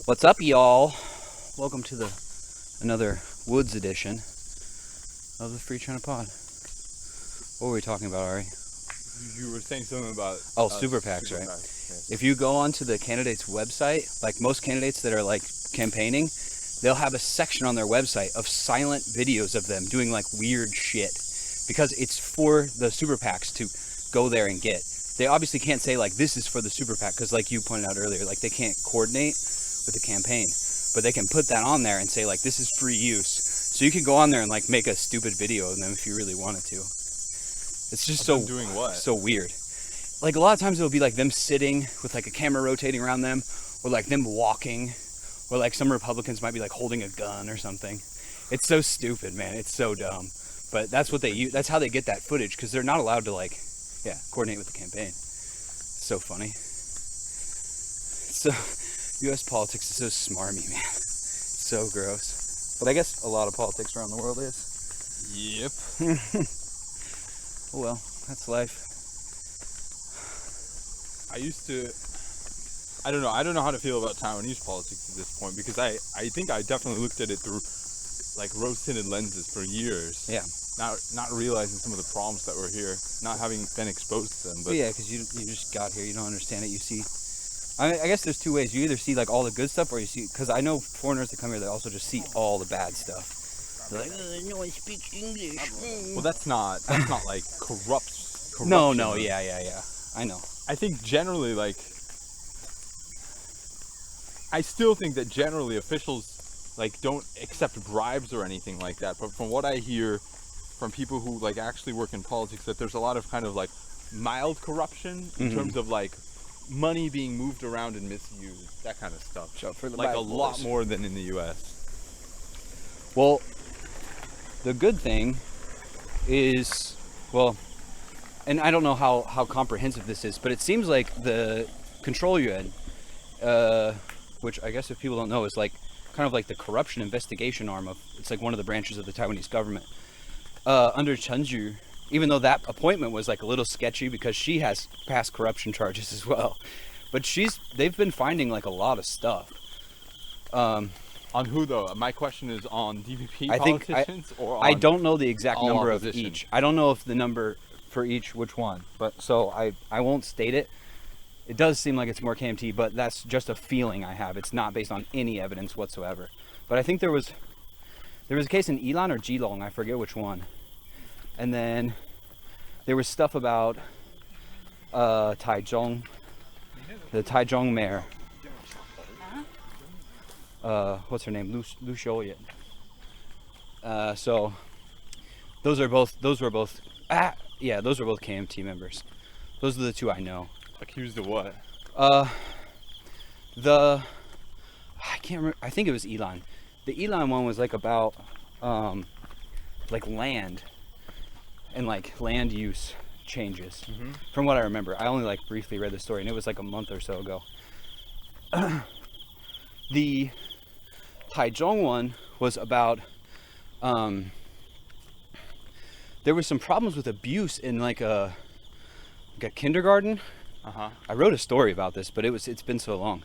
What's up, y'all? Welcome to another Woods edition of the Free China Pod. What were we talking about, Ari? You were saying something about super PACs, right? Okay. If you go onto the candidate's website, like most candidates that are like campaigning, they'll have a section on their website of silent videos of them doing like weird shit because it's for the super PACs to go there and get. They obviously can't say like this is for the super PAC because, like you pointed out earlier, like they can't coordinate with the campaign, but they can put that on there and say like this is free use. So you can go on there and like make a stupid video of them if you really wanted to. It's just so doing what? So weird. Like a lot of times it'll be like them sitting with like a camera rotating around them, or like them walking, or like some Republicans might be like holding a gun or something. It's so stupid, man. It's so dumb. But that's what they use. That's how they get that footage because they're not allowed to like, coordinate with the campaign. It's so funny. So U.S. politics is so smarmy, man. It's so gross. But I guess a lot of politics around the world is. Yep. Oh well, that's life. I don't know how to feel about Taiwanese politics at this point because I think I definitely looked at it through like rose-tinted lenses for years. Yeah. Not realizing some of the problems that were here, not having been exposed to them. But yeah, because you just got here, you don't understand it. You see, I guess there's two ways. You either see like all the good stuff, or you see, because I know foreigners that come here, they also just see all the bad stuff. They're like, no one speaks English. Well, that's not like corruption. No, yeah. I know. I think generally, like, I still think that generally officials like don't accept bribes or anything like that. But from what I hear from people who like actually work in politics, that there's a lot of kind of like mild corruption in terms of like money being moved around and misused, that kind of stuff. So for the like a bad lot boys. more than in the U.S. Well, the good thing is, well, and I don't know how comprehensive this is, but it seems like the control yuan, which I guess if people don't know is like kind of like the corruption investigation arm of, it's like one of the branches of the Taiwanese government. Under Chen Ju, even though that appointment was like a little sketchy because she has past corruption charges as well, but they've been finding like a lot of stuff. On who though? My question is on DPP politicians or on I don't know the exact number opposition. of each. I don't know if the number for each which one, but so I won't state it. It does seem like it's more KMT, but that's just a feeling I have. It's not based on any evidence whatsoever. But I think there was a case in Ilan or Geelong, I forget which one. And then there was stuff about Taichung, the Taichung mayor. What's her name? Lu Xiuyan. So those were both KMT members. Those are the two I know. Accused of what? I can't remember. I think it was Elon. The Elon one was like about like land and like land use changes. From what I remember, I only like briefly read the story, and it was like a month or so ago. The Taichung one was about there was some problems with abuse in like a kindergarten. I wrote a story about this, but it's been so long.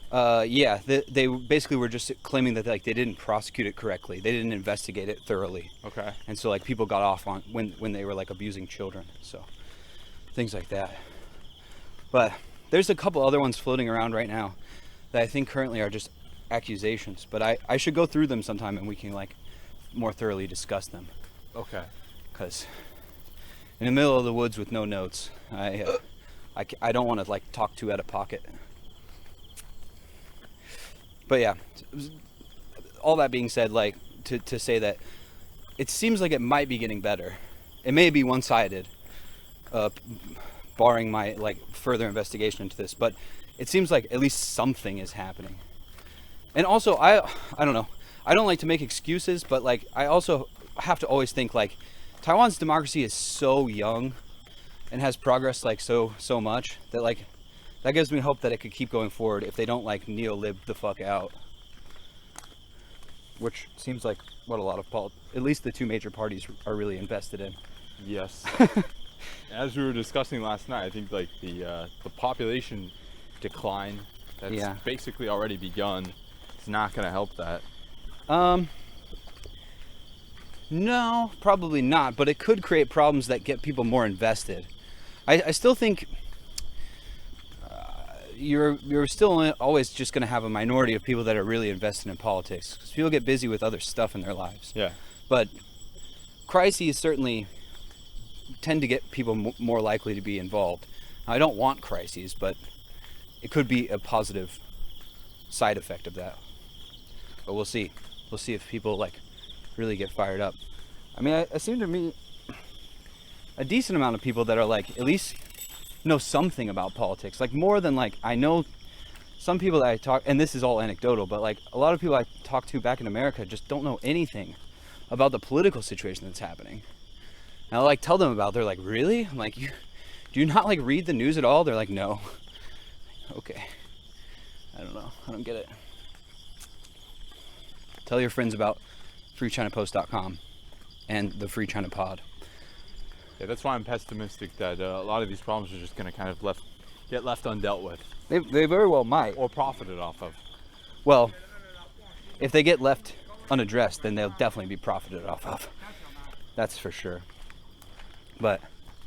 They basically were just claiming that like they didn't prosecute it correctly. They didn't investigate it thoroughly. Okay. And so like people got off on when they were like abusing children. So things like that. But there's a couple other ones floating around right now that I think currently are just accusations. But I should go through them sometime and we can like more thoroughly discuss them. Okay. Because in the middle of the woods with no notes, I don't want to like talk too out of pocket. But yeah, all that being said, like to say that it seems like it might be getting better. It may be one-sided, barring my like further investigation into this, but it seems like at least something is happening. And also, I don't know. I don't like to make excuses, but like I also have to always think like Taiwan's democracy is so young and has progressed like so much that like that gives me hope that it could keep going forward if they don't like neo-lib the fuck out, which seems like what a lot of at least the two major parties are really invested in. Yes. As we were discussing last night, I think like the population decline that's Yeah. basically already begun is not going to help that. No, probably not, but it could create problems that get people more invested. I still think you're still always just going to have a minority of people that are really invested in politics, because people get busy with other stuff in their lives. Yeah. But crises certainly tend to get people more likely to be involved. I don't want crises, but it could be a positive side effect of that. But we'll see. We'll see if people like really get fired up. I mean, I seem to meet a decent amount of people that are like at least know something about politics, like more than like I know some people that I talk, and this is all anecdotal, but like a lot of people I talk to back in America just don't know anything about the political situation that's happening. And I like tell them about it. They're like, really? I'm like, do you not like read the news at all? They're like, no. Okay, I don't know, I don't get it. Tell your friends about FreeChinaPost.com and the Free China Pod. Yeah, that's why I'm pessimistic that a lot of these problems are just going to kind of get left undealt with. They very well might. Or profited off of. Well, if they get left unaddressed, then they'll definitely be profited off of. That's for sure. But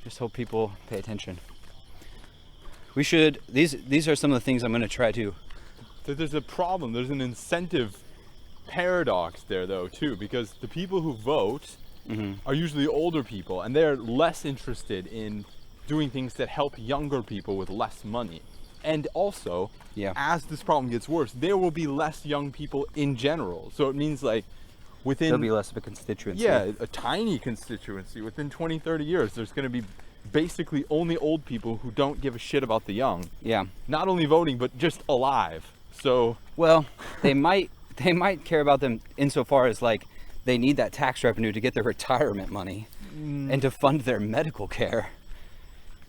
just hope people pay attention. We should, these are some of the things I'm going to try to. There's a problem. There's an incentive paradox there, though, too, because the people who vote are usually older people, and they're less interested in doing things that help younger people with less money. And also, as this problem gets worse, there will be less young people in general. So it means like within... There'll be less of a constituency. Yeah, a tiny constituency. Within 20, 30 years, there's going to be basically only old people who don't give a shit about the young. Yeah. Not only voting, but just alive. So... Well, they might care about them insofar as like they need that tax revenue to get their retirement money and to fund their medical care.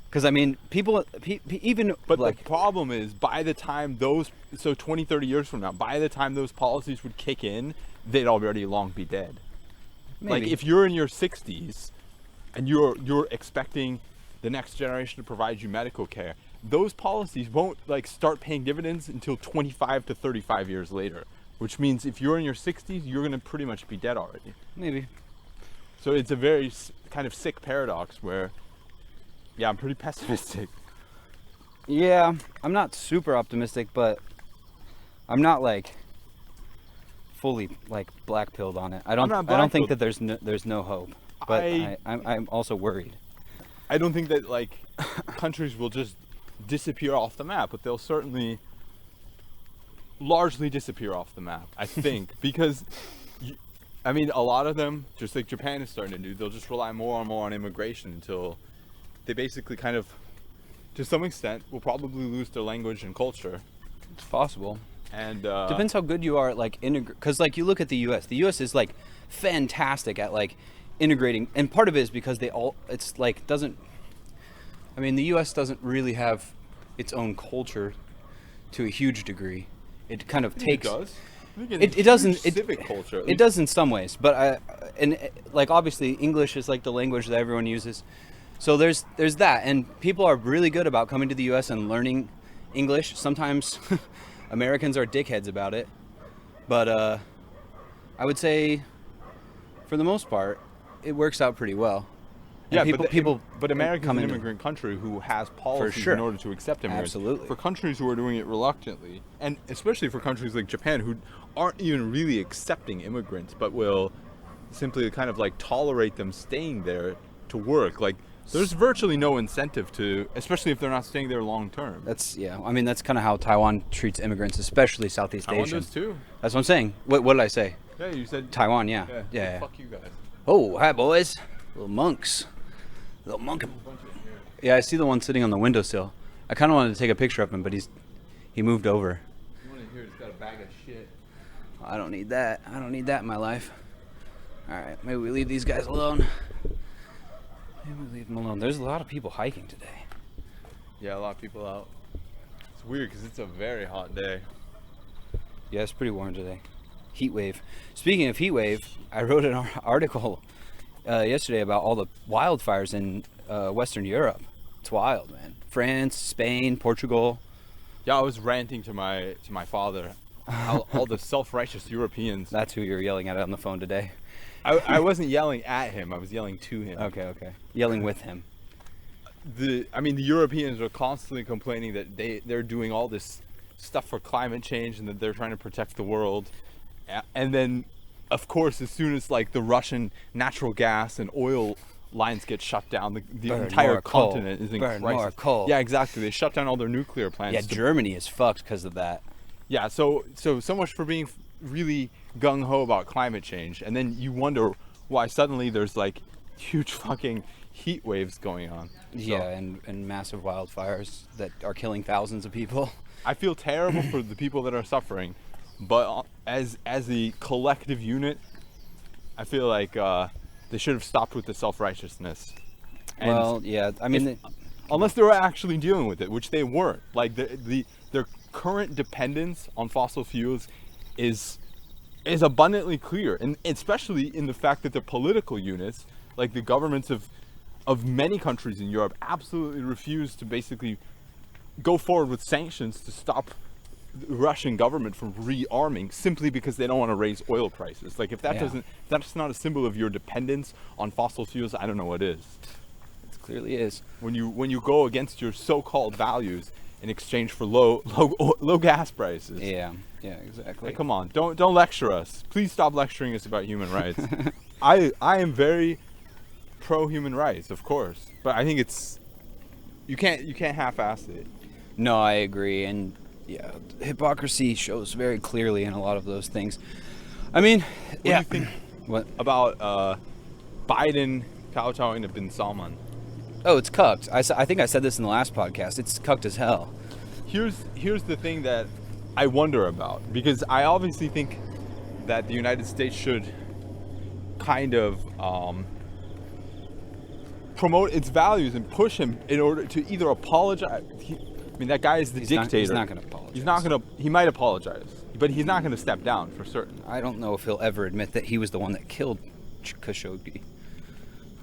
Because I mean, people even but like, the problem is by the time those 20, 30 years from now, by the time those policies would kick in, they'd already long be dead. maybe. Like if you're in your 60s and you're expecting the next generation to provide you medical care, those policies won't like start paying dividends until 25 to 35 years later. Which means if you're in your 60s, you're going to pretty much be dead already. Maybe. So it's a very kind of sick paradox where, yeah, I'm pretty pessimistic. Yeah, I'm not super optimistic, but I'm not like fully like black-pilled on it. I don't think that there's no hope, but I'm also worried. I don't think that like countries will just disappear off the map, but they'll certainly largely disappear off the map, I think, because I mean, a lot of them, just like Japan is starting to do, they'll just rely more and more on immigration until they basically kind of, to some extent, will probably lose their language and culture. It's possible. And depends how good you are at like integrate. Because like you look at the U.S. The U.S. is like fantastic at like integrating, and part of it is because it's like doesn't. I mean, the U.S. doesn't really have its own culture to a huge degree. It kind of takes. It does. It doesn't. Civic culture. It does in some ways, but like obviously English is like the language that everyone uses. So there's that, and people are really good about coming to the U.S. and learning English. Sometimes Americans are dickheads about it, but I would say for the most part it works out pretty well. Yeah, people but America's an immigrant country who has policies sure. in order to accept immigrants. Absolutely. For countries who are doing it reluctantly, and especially for countries like Japan who aren't even really accepting immigrants, but will simply kind of like tolerate them staying there to work. Like there's virtually no incentive to, especially if they're not staying there long term. I mean, that's kind of how Taiwan treats immigrants, especially Southeast Asian. Taiwan does too. That's what I'm saying. What did I say? Yeah, you said Taiwan. Yeah. Yeah. Fuck you guys. Oh, hi boys, little monks. Little monkey. Yeah, I see the one sitting on the windowsill. I kind of wanted to take a picture of him, but he moved over. Someone in here has got a bag of shit. I don't need that. I don't need that in my life. All right, maybe we leave these guys alone. Maybe we leave them alone. There's a lot of people hiking today. Yeah, a lot of people out. It's weird because it's a very hot day. Yeah, it's pretty warm today. Heat wave. Speaking of heat wave, I wrote an article yesterday about all the wildfires in Western Europe. It's wild, man. France, Spain, Portugal. Yeah, I was ranting to my father. How all the self-righteous Europeans. That's who you're yelling at on the phone today. I wasn't yelling at him. I was yelling to him. Okay. Yelling with him. The Europeans are constantly complaining that they're doing all this stuff for climate change and that they're trying to protect the world. And then, of course, as soon as like the Russian natural gas and oil lines get shut down, the entire continent is in crisis. More coal. Yeah, exactly. They shut down all their nuclear plants. Yeah, Germany is fucked because of that. Yeah, so much for being really gung-ho about climate change, and then you wonder why suddenly there's like huge fucking heat waves going on. Yeah, and massive wildfires that are killing thousands of people. I feel terrible for the people that are suffering, but as a collective unit, I feel like they should have stopped with the self-righteousness. And well, yeah, I mean, unless they were actually dealing with it, which they weren't. Like their current dependence on fossil fuels is abundantly clear, and especially in the fact that the political units, like the governments of many countries in Europe, absolutely refuse to basically go forward with sanctions to stop the Russian government from rearming simply because they don't want to raise oil prices. Like if that's not a symbol of your dependence on fossil fuels, I don't know what is. It clearly is. When you go against your so-called values in exchange for low gas prices. Yeah, exactly. Like, come on, don't lecture us. Please stop lecturing us about human rights. I am very pro human rights, of course, but I think you can't half-ass it. No, I agree, and yeah, hypocrisy shows very clearly in a lot of those things. I mean, What do you think about Biden kowtowing to bin Salman? Oh, it's cucked. I think I said this in the last podcast. It's cucked as hell. Here's the thing that I wonder about, because I obviously think that the United States should kind of promote its values and push him in order to either apologize. That guy is the dictator. He's not going to apologize. He might apologize, but he's not going to step down for certain. I don't know if he'll ever admit that he was the one that killed Khashoggi.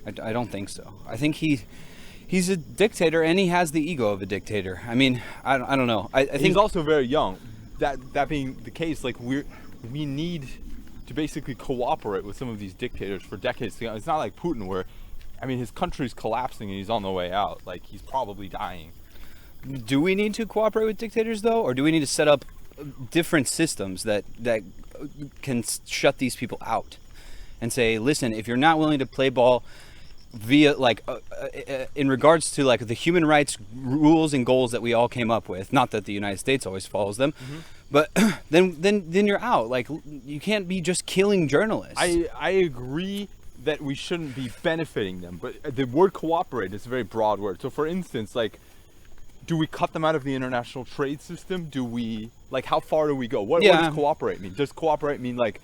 I don't think so. I think he's a dictator, and he has the ego of a dictator. I mean, I don't know. I think he's also very young. That being the case, like we need to basically cooperate with some of these dictators for decades. It's not like Putin, where his country's collapsing and he's on the way out. Like he's probably dying. Do we need to cooperate with dictators though, or do we need to set up different systems that can shut these people out and say, listen, if you're not willing to play ball via in regards to like the human rights rules and goals that we all came up with, not that the United States always follows them, but then you're out. Like you can't be just killing journalists. I agree that we shouldn't be benefiting them, but the word cooperate is a very broad word. So for instance, like, do we cut them out of the international trade system? Do we, like, how far do we go? What does cooperate mean? Does cooperate mean like,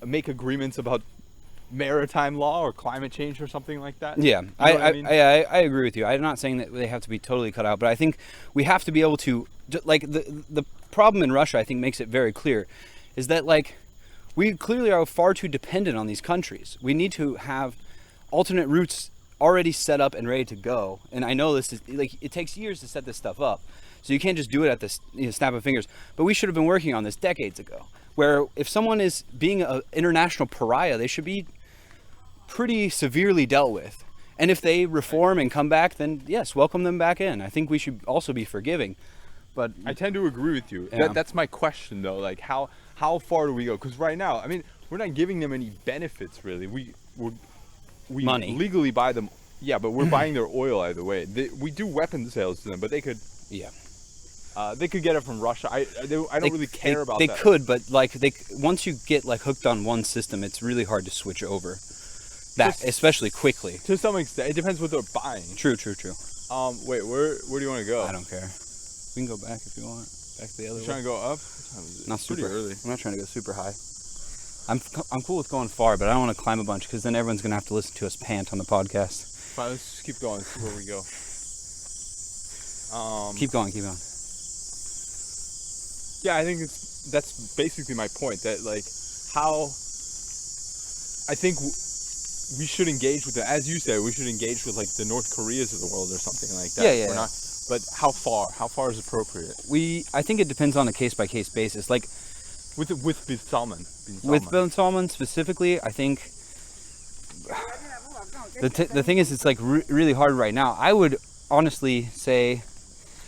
make agreements about maritime law or climate change or something like that? Yeah, I agree with you. I'm not saying that they have to be totally cut out, but I think we have to be able to, like, the problem in Russia, I think, makes it very clear, is that, like, we clearly are far too dependent on these countries. We need to have alternate routes already set up and ready to go. And I know this is, like, it takes years to set this stuff up, so you can't just do it at this snap of fingers. But we should have been working on this decades ago, where if someone is being an international pariah, they should be pretty severely dealt with. And if they reform and come back, then yes, welcome them back in. I think we should also be forgiving. But I tend to agree with you. Yeah. That's my question though. Like how far do we go? Because right now, we're not giving them any benefits really. We money legally buy them. Yeah, but we're buying their oil either way. We do weapon sales to them, but they could. Yeah. They could get it from Russia. I don't really care about that. They could, but like once you get like hooked on one system, it's really hard to switch over. Especially quickly. To some extent, it depends what they're buying. True. Wait, where do you want to go? I don't care. We can go back if you want. Back the other way. Trying to go up? Not super early. I'm not trying to go super high. I'm cool with going far, but I don't want to climb a bunch because then everyone's gonna have to listen to us pant on the podcast. Fine, let's just keep going. See where we go. Keep going. Yeah, I think that's basically my point. That like how I think we should engage with as you said, we should engage with like the North Koreas of the world or something like that. Yeah. We're not, but how far is appropriate? I think it depends on a case by case basis. Like With bin Salman. with bin Salman specifically, I think the thing is, it's like really hard right now. I would honestly say,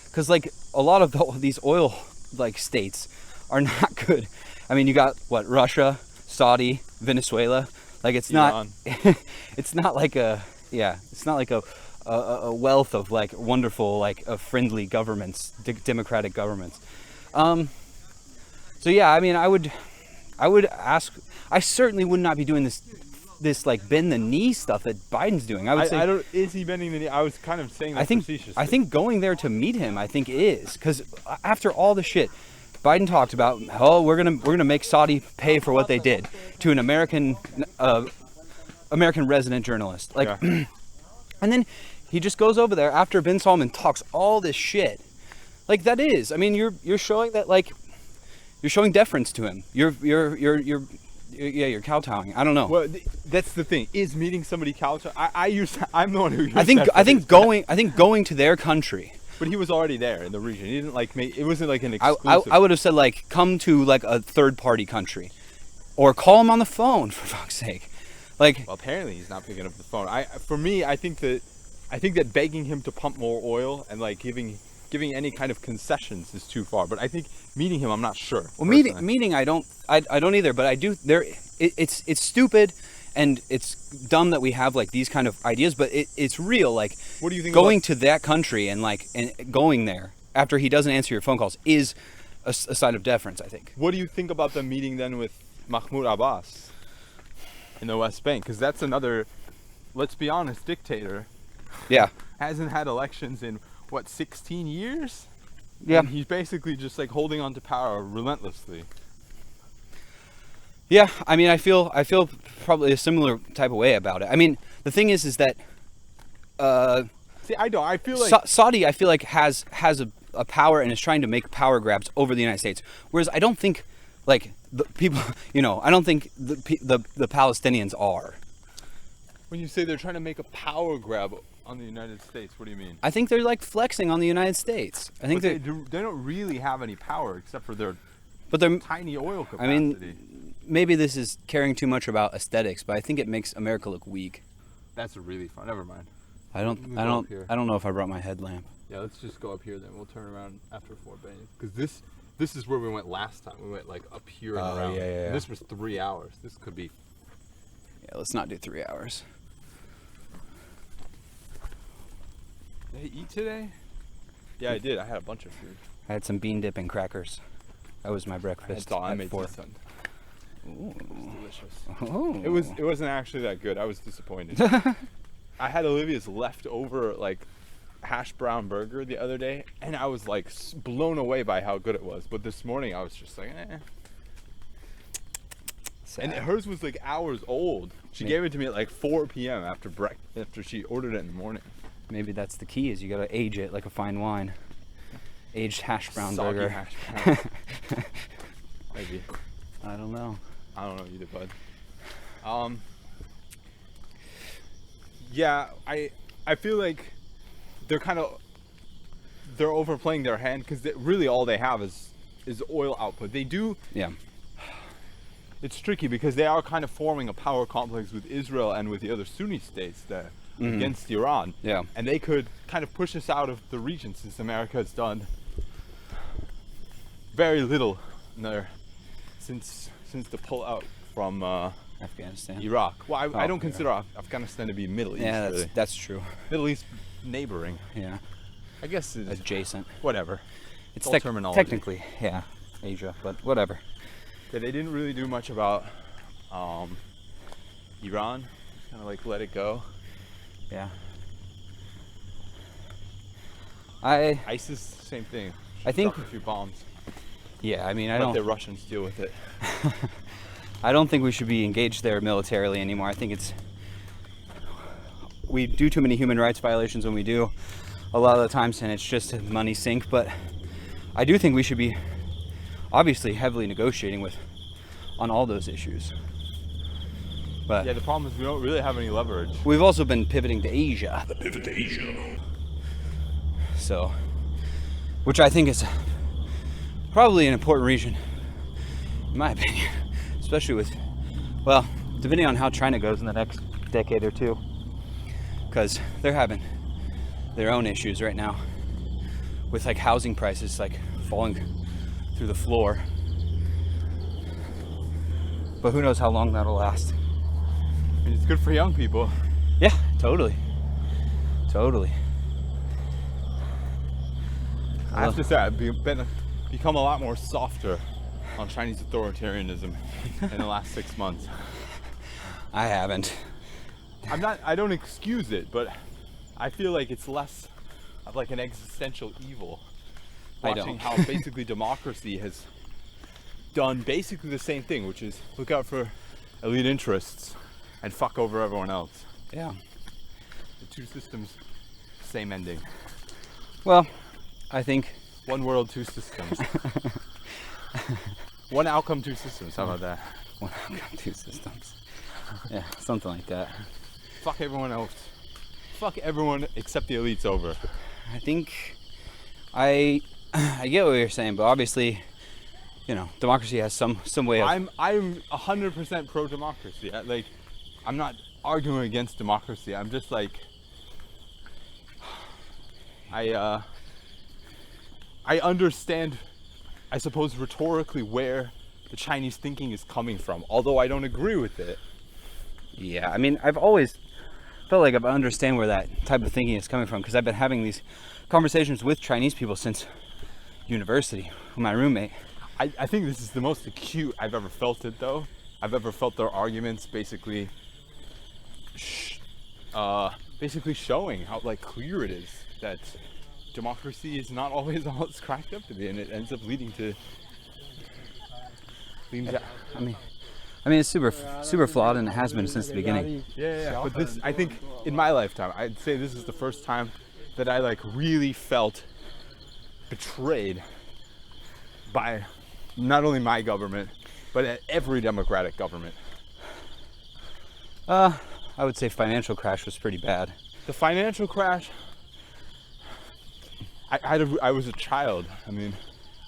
because like a lot of these oil like states are not good. I mean, you got what, Russia, Saudi, Venezuela. Like it's Iran. not it's not like a wealth of like wonderful like friendly governments, democratic governments. So yeah, I mean, I would ask. I certainly would not be doing this like bend the knee stuff that Biden's doing. I would say, I don't. Is he bending the knee? I was kind of saying that facetiously. I think going there to meet him, I think is, because after all the shit Biden talked about, oh, we're gonna make Saudi pay for what they did to an American resident journalist, like, Yeah. and then he just goes over there after bin Salman talks all this shit. Like that is, I mean, you're showing that like. You're showing deference to him. You're kowtowing. I don't know. Well, that's the thing. Is meeting somebody kowtow? I'm the one who. Used I think going to their country. But he was already there in the region. He didn't like make. It wasn't like an exclusive. I would have said like come to like a third party country, or call him on the phone for fuck's sake. Like. Well, apparently he's not picking up the phone. For me, I think that begging him to pump more oil and like giving any kind of concessions is too far. But I think meeting him, I'm not sure. Well, meeting, I don't either. But I do. It's stupid, and it's dumb that we have like these kind of ideas. But it's real. Like, what do you think going to that country and going there after he doesn't answer your phone calls is a sign of deference, I think. What do you think about the meeting then with Mahmoud Abbas in the West Bank? Because that's another, let's be honest, dictator. Yeah. Hasn't had elections in what, 16 years? Yeah. And he's basically just like holding on to power relentlessly. Yeah, I mean, I feel probably a similar type of way about it. I mean, the thing is that see, I feel like Saudi, I feel like has a power and is trying to make power grabs over the United States. Whereas I don't think like the people, I don't think the Palestinians are. When you say they're trying to make a power grab on the United States, what do you mean? I think they're like flexing on the United States. I think they don't really have any power except for their tiny oil capacity. I mean, maybe this is caring too much about aesthetics, but I think it makes America look weak. That's really fun. Never mind. I don't know if I brought my headlamp. Yeah, let's just go up here then. We'll turn around after Fort Benning, because this is where we went last time. We went like up here and around. Yeah. And this was 3 hours. This could be. Yeah, let's not do 3 hours. Did I eat today? Yeah, I did. I had a bunch of food. I had some bean dip and crackers. That was my breakfast. I made 4. this one. Ooh. It was delicious. Oh. It wasn't actually that good. I was disappointed. I had Olivia's leftover like hash brown burger the other day, and I was like blown away by how good it was. But this morning I was just like, eh. Sad. And hers was like hours old. She gave it to me at like 4 p.m. after she ordered it in the morning. Maybe that's the key, is you gotta age it like a fine wine. Aged hash brown Soggy burger. hash brown. Maybe. I don't know. I don't know either, bud. Yeah, I feel like they're overplaying their hand, because really all they have is oil output. They do. Yeah. It's tricky because they are kind of forming a power complex with Israel and with the other Sunni states there against Iran. Yeah. And they could kind of push us out of the region, since America has done very little there since the pullout from Afghanistan. Iraq. Well, I don't consider Afghanistan to be Middle East. Yeah, really. that's true. Middle East neighboring. Yeah. I guess it's Adjacent. whatever. It's all terminology. Technically, yeah, Asia, but whatever. Yeah, they didn't really do much about Iran. Just kind of like let it go. Yeah. ISIS, same thing. I think- Dropped a few bombs. Yeah, I mean, I Let don't. the Russians deal with it. I don't think we should be engaged there militarily anymore. I think we do too many human rights violations when we do a lot of the times, and it's just a money sink. But I do think we should be obviously heavily negotiating on all those issues. But Yeah, the problem is we don't really have any leverage. we've also been pivoting to Asia. The pivot to Asia. So, which I think is probably an important region, in my opinion, especially with, well, depending on how China goes in the next decade or two, because they're having their own issues right now with like housing prices like falling through the floor. But who knows how long that'll last. I mean, it's good for young people. Yeah, totally. Totally. I have to say, I've become a lot more softer on Chinese authoritarianism in the last 6 months. I haven't. I don't excuse it, but I feel like it's less of like an existential evil. I Watching don't. how basically democracy has done basically the same thing, which is look out for elite interests and fuck over everyone else. Yeah. The two systems, same ending. Well, I think One world, two systems. One outcome, two systems. How about that? one outcome, two systems. Yeah, something like that. Fuck everyone else. Fuck everyone except the elites over. I think I get what you're saying, but obviously, you know, democracy has some way of. I'm 100% pro democracy. I'm not arguing against democracy. I'm just like I understand, I suppose, rhetorically where the Chinese thinking is coming from, although I don't agree with it. Yeah, I mean, I've always felt like I understand where that type of thinking is coming from because I've been having these conversations with Chinese people since university with my roommate. I think this is the most acute I've ever felt it, though. I've ever felt their arguments basically showing how like clear it is that democracy is not always all it's cracked up to be, and it ends up leading to. I mean, it's super flawed, and it has been since the beginning. Yeah. But this, I think, in my lifetime, I'd say this is the first time that I like really felt betrayed by not only my government, but every democratic government. I would say financial crash was pretty bad. The financial crash. I was a child. I mean,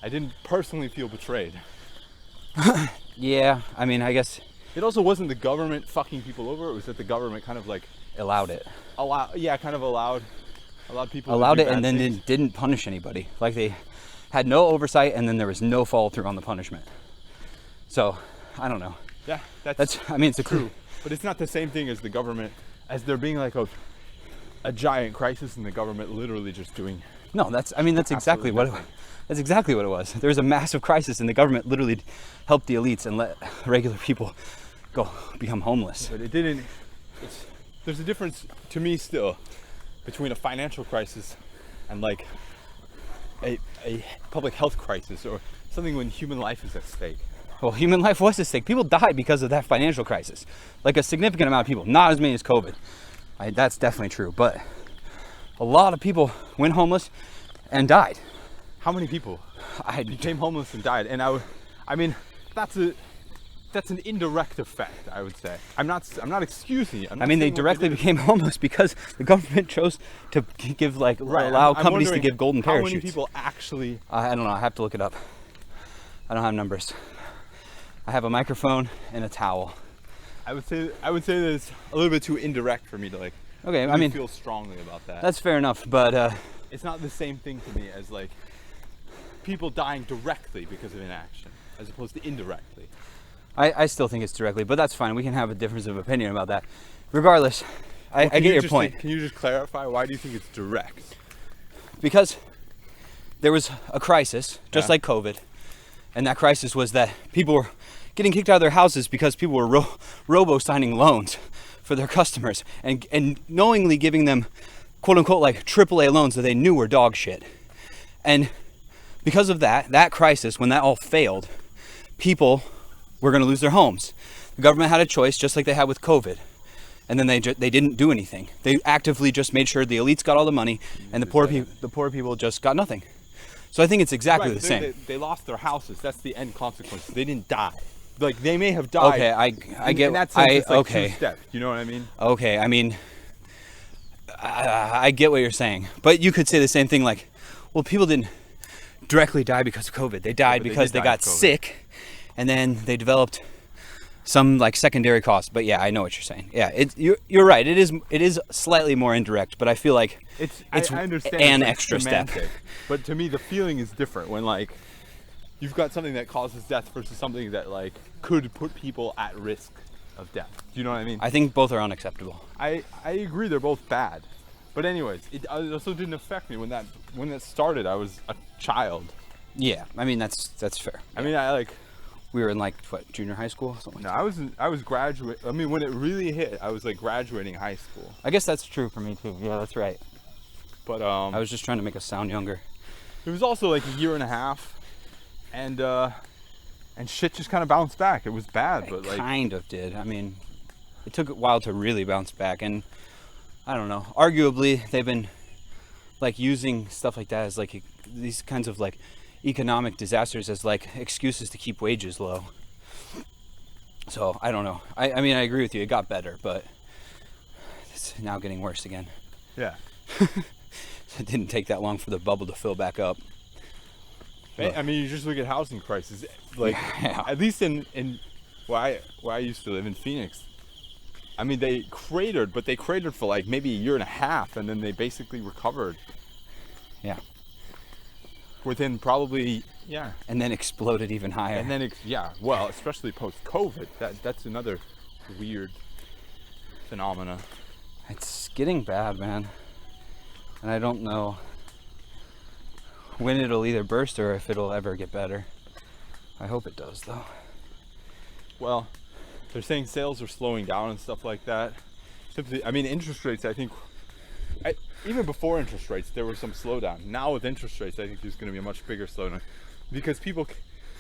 I didn't personally feel betrayed. Yeah, I mean, I guess It also wasn't the government fucking people over. It was that the government kind of like allowed it. allowed people Allowed to do it and bad then things. didn't punish anybody. Like they had no oversight and then there was no follow through on the punishment. So, I don't know. Yeah, That's I mean, it's a true. But it's not the same thing as the government, as there being like a giant crisis and the government literally just doing. No, that's exactly Absolutely what nothing. that's exactly what it was. There was a massive crisis and the government literally helped the elites and let regular people go become homeless. But it didn't. There's a difference to me still between a financial crisis and like a public health crisis or something when human life is at stake. Well, human life was at stake. People died because of that financial crisis. Like a significant amount of people, not as many as COVID. That's definitely true, but a lot of people went homeless and died. How many people became homeless and died? And I mean, that's an indirect effect, I would say. I'm not excusing it. I mean, they directly became homeless because the government chose to give allow companies to give golden parachutes. How many people actually? I don't know. I have to look it up. I don't have numbers. I have a microphone and a towel. I would say that it's a little bit too indirect for me to like. Okay, really I mean, feel strongly about that. that's fair enough, but It's not the same thing to me as like people dying directly because of inaction, as opposed to indirectly. I still think it's directly, but that's fine. We can have a difference of opinion about that. Regardless, I get your point. Can you just clarify why do you think it's direct? Because there was a crisis, just Yeah. like COVID, and that crisis was that people were getting kicked out of their houses because people were robo-signing loans for their customers and knowingly giving them quote-unquote like AAA loans that they knew were dog shit. And because of that crisis, when that all failed, people were going to lose their homes. The government had a choice, just like they had with COVID. And then they didn't do anything. They actively just made sure the elites got all the money and the poor people just got nothing. So I think it's exactly the same. They lost their houses. That's the end consequence. They didn't die. like they may have died. Okay, I get. In that sense, it's like okay. two steps. You know what I mean? Okay, I mean, I get what you're saying, but you could say the same thing. Like, well, people didn't directly die because of COVID. They died because they got sick, and then they developed some like secondary costs. But yeah, I know what you're saying. Yeah, you're right. It is slightly more indirect, but I feel like it's I understand an it's extra step. But to me, the feeling is different when like you've got something that causes death versus something that like could put people at risk of death. Do you know what I mean? I think both are unacceptable. I agree they're both bad. But anyways, it also didn't affect me when that started. I was a child. Yeah, I mean that's fair. I mean, we were in like what, junior high school, something like that. I was graduate. I mean, when it really hit, I was like graduating high school. I guess that's true for me too. Yeah, that's right. But I was just trying to make us sound younger. It was also like a year and a half, and shit just kind of bounced back. It was bad, but like kind of did. I mean, it took a while to really bounce back, and I don't know. Arguably, they've been like using stuff like that as like these kinds of like economic disasters as like excuses to keep wages low. So I don't know. I mean, I agree with you. It got better, but it's now getting worse again. Yeah. It didn't take that long for the bubble to fill back up. I mean, you just look at housing prices. Like, yeah. At least in where I used to live in Phoenix. I mean, they cratered, but they cratered for like maybe a year and a half, and then they basically recovered. Yeah. Within probably, yeah. And then exploded even higher. And then, well, especially post-COVID. That's another weird phenomena. It's getting bad, man. And I don't know when it'll either burst or if it'll ever get better. I hope it does, though. Well, they're saying sales are slowing down and stuff like that. Simply, I mean, interest rates, I think, even before interest rates, there was some slowdown. Now with interest rates, I think there's going to be a much bigger slowdown because people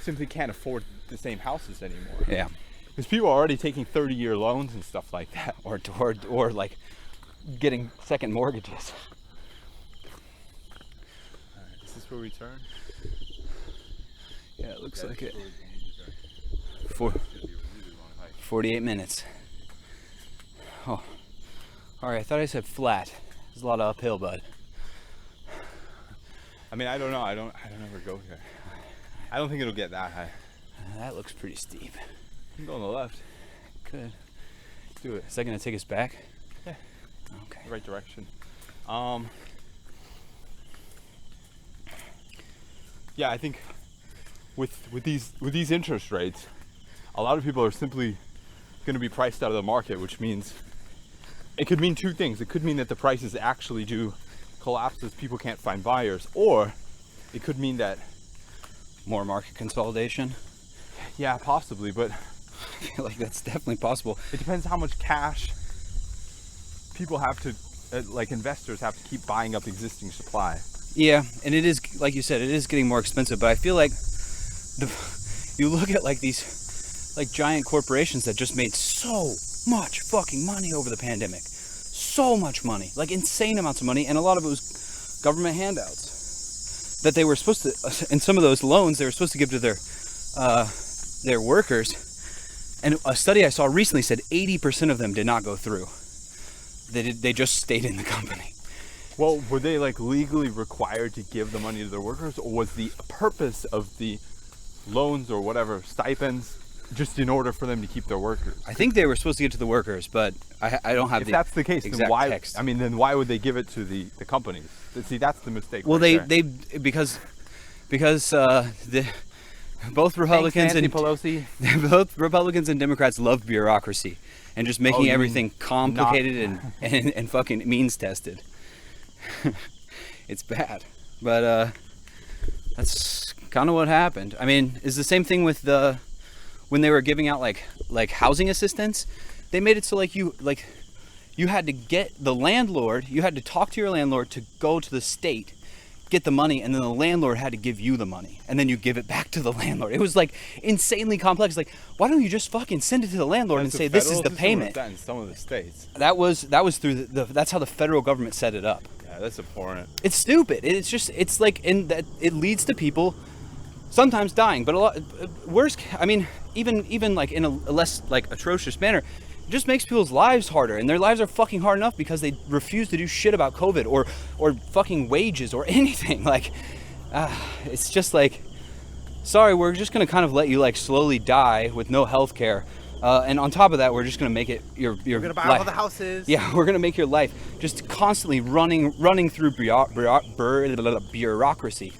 simply can't afford the same houses anymore. Yeah. Because people are already taking 30-year loans and stuff like that. Or like getting second mortgages. Is this where we turn? Yeah, it looks like it. 48 minutes. Oh, all right. I thought I said flat. There's a lot of uphill, bud. I mean, I don't know. I don't ever go here. I don't think it'll get that high. That looks pretty steep. You can go on the left. Could. Do it. Is that gonna take us back? Yeah. Okay. The right direction. Yeah, I think with these interest rates, a lot of people are simply going to be priced out of the market, which means it could mean two things. It could mean that the prices actually do collapse as people can't find buyers, or it could mean that more market consolidation. Yeah, possibly, but I feel like that's definitely possible. It depends how much cash people have to, like investors have to keep buying up existing supply. Yeah, and it is, like you said, it is getting more expensive, but I feel like you look at like these like giant corporations that just made so much fucking money over the pandemic. So much money, like insane amounts of money, and a lot of it was government handouts that they were supposed to, and some of those loans they were supposed to give to their workers. And a study I saw recently said 80% of them did not go through. They just stayed in the company. Well, were they like legally required to give the money to their workers, or was the purpose of the loans or whatever stipends just in order for them to keep their workers? I think they were supposed to give to the workers, but I don't have if that's the case, then why? Text. I mean, then why would they give it to the companies? See, that's the mistake. Well, right they because both Republicans Thanks, Nancy Pelosi. Both Republicans and Democrats love bureaucracy and just making everything complicated and fucking means tested. It's bad, but that's kind of what happened. I mean, it's the same thing with when they were giving out like housing assistance. They made it so you had to get the landlord, you had to talk to your landlord to go to the state, get the money, and then the landlord had to give you the money, and then you give it back to the landlord. It was like insanely complex. Like, why don't you just fucking send it to the landlord and say this is the payment? That in some of the states. That was through that's how the federal government set it up. Yeah, that's abhorrent. It's stupid. It's like in that it leads to people sometimes dying, but a lot worse. I mean, even like in a less like atrocious manner, it just makes people's lives harder, and their lives are fucking hard enough because they refuse to do shit about COVID or fucking wages or anything. Like, it's just like, sorry, we're just gonna kind of let you like slowly die with no health care. And on top of that, we're just gonna make it your We're gonna buy all the houses. Yeah, we're gonna make your life just constantly running through bureaucracy.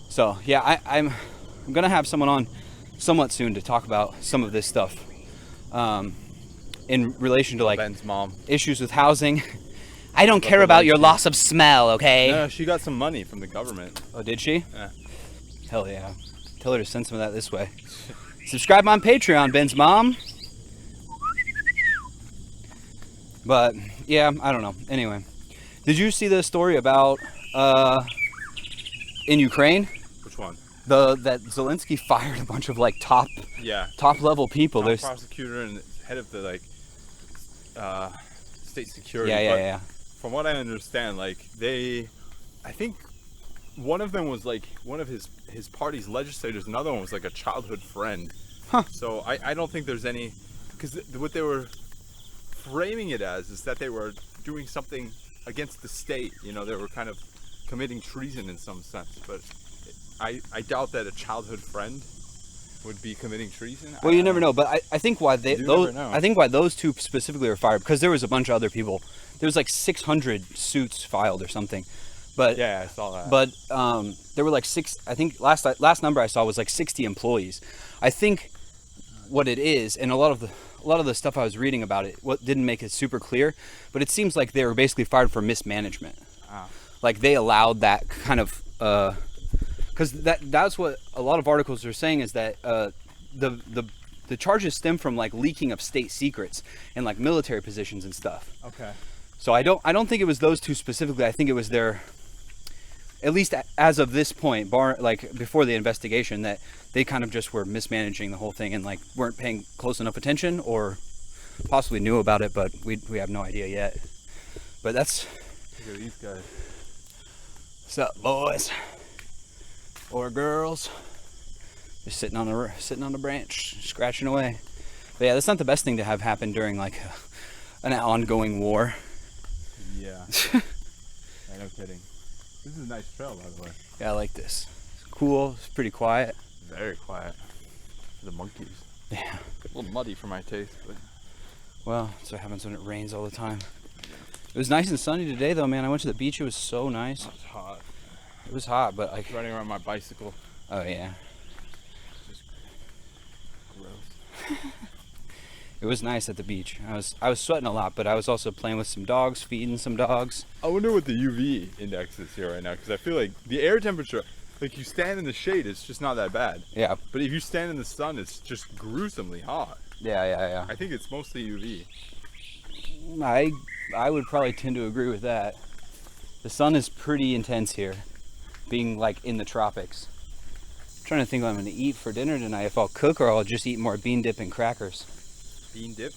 So yeah, I'm gonna have someone on somewhat soon to talk about some of this stuff, in relation to like Ben's mom. issues with housing. I don't care about your loss of smell, okay? No, she got some money from the government. Oh, did she? Yeah. Hell yeah. Tell her to send some of that this way. Subscribe on Patreon, Ben's mom. But yeah, I don't know. Anyway, did you see the story about in Ukraine? Which one? That Zelensky fired a bunch of like top level people. Top There's prosecutor and head of the like state security. yeah. From what I understand, like I think one of them was like one of his party's legislators. Another one was like a childhood friend. Huh. So I don't think there's any, because what they were framing it as is that they were doing something against the state. You know, they were kind of committing treason in some sense. But I doubt that a childhood friend would be committing treason. Well, you never know. But I think why I think why those two specifically were fired, because there was a bunch of other people. There was like 600 suits filed or something. But yeah, I saw that. But there were like I think last number I saw was like 60 employees. I think what it is, and a lot of the stuff I was reading about it, what didn't make it super clear, but it seems like they were basically fired for mismanagement. Like they allowed that kind of, because that's what a lot of articles are saying, is that the charges stem from like leaking of state secrets and like military positions and stuff. Okay. So I don't think it was those two specifically. I think it was their, at least as of this point, like before the investigation, that they kind of just were mismanaging the whole thing and like weren't paying close enough attention, or possibly knew about it, but we have no idea yet. But that's, look at these guys. What's up, boys or girls? Just sitting on the branch, scratching away. But yeah, that's not the best thing to have happen during like an ongoing war. Yeah. No kidding. This is a nice trail, by the way. Yeah, I like this. It's cool. It's pretty quiet. Very quiet. The monkeys. Yeah. A little muddy for my taste, but Well, that's what happens when it rains all the time. It was nice and sunny today, though, man. I went to the beach. It was so nice. it was hot. It was hot, but like. Riding around my bicycle. Oh yeah. Just gross. It was nice at the beach. I was sweating a lot, but I was also playing with some dogs, feeding some dogs. I wonder what the UV index is here right now, because I feel like the air temperature, like you stand in the shade, it's just not that bad. Yeah. But if you stand in the sun, it's just gruesomely hot. Yeah. I think it's mostly UV. I would probably tend to agree with that. The sun is pretty intense here, being like in the tropics. I'm trying to think what I'm going to eat for dinner tonight. If I'll cook or I'll just eat more bean dip and crackers. Bean dip?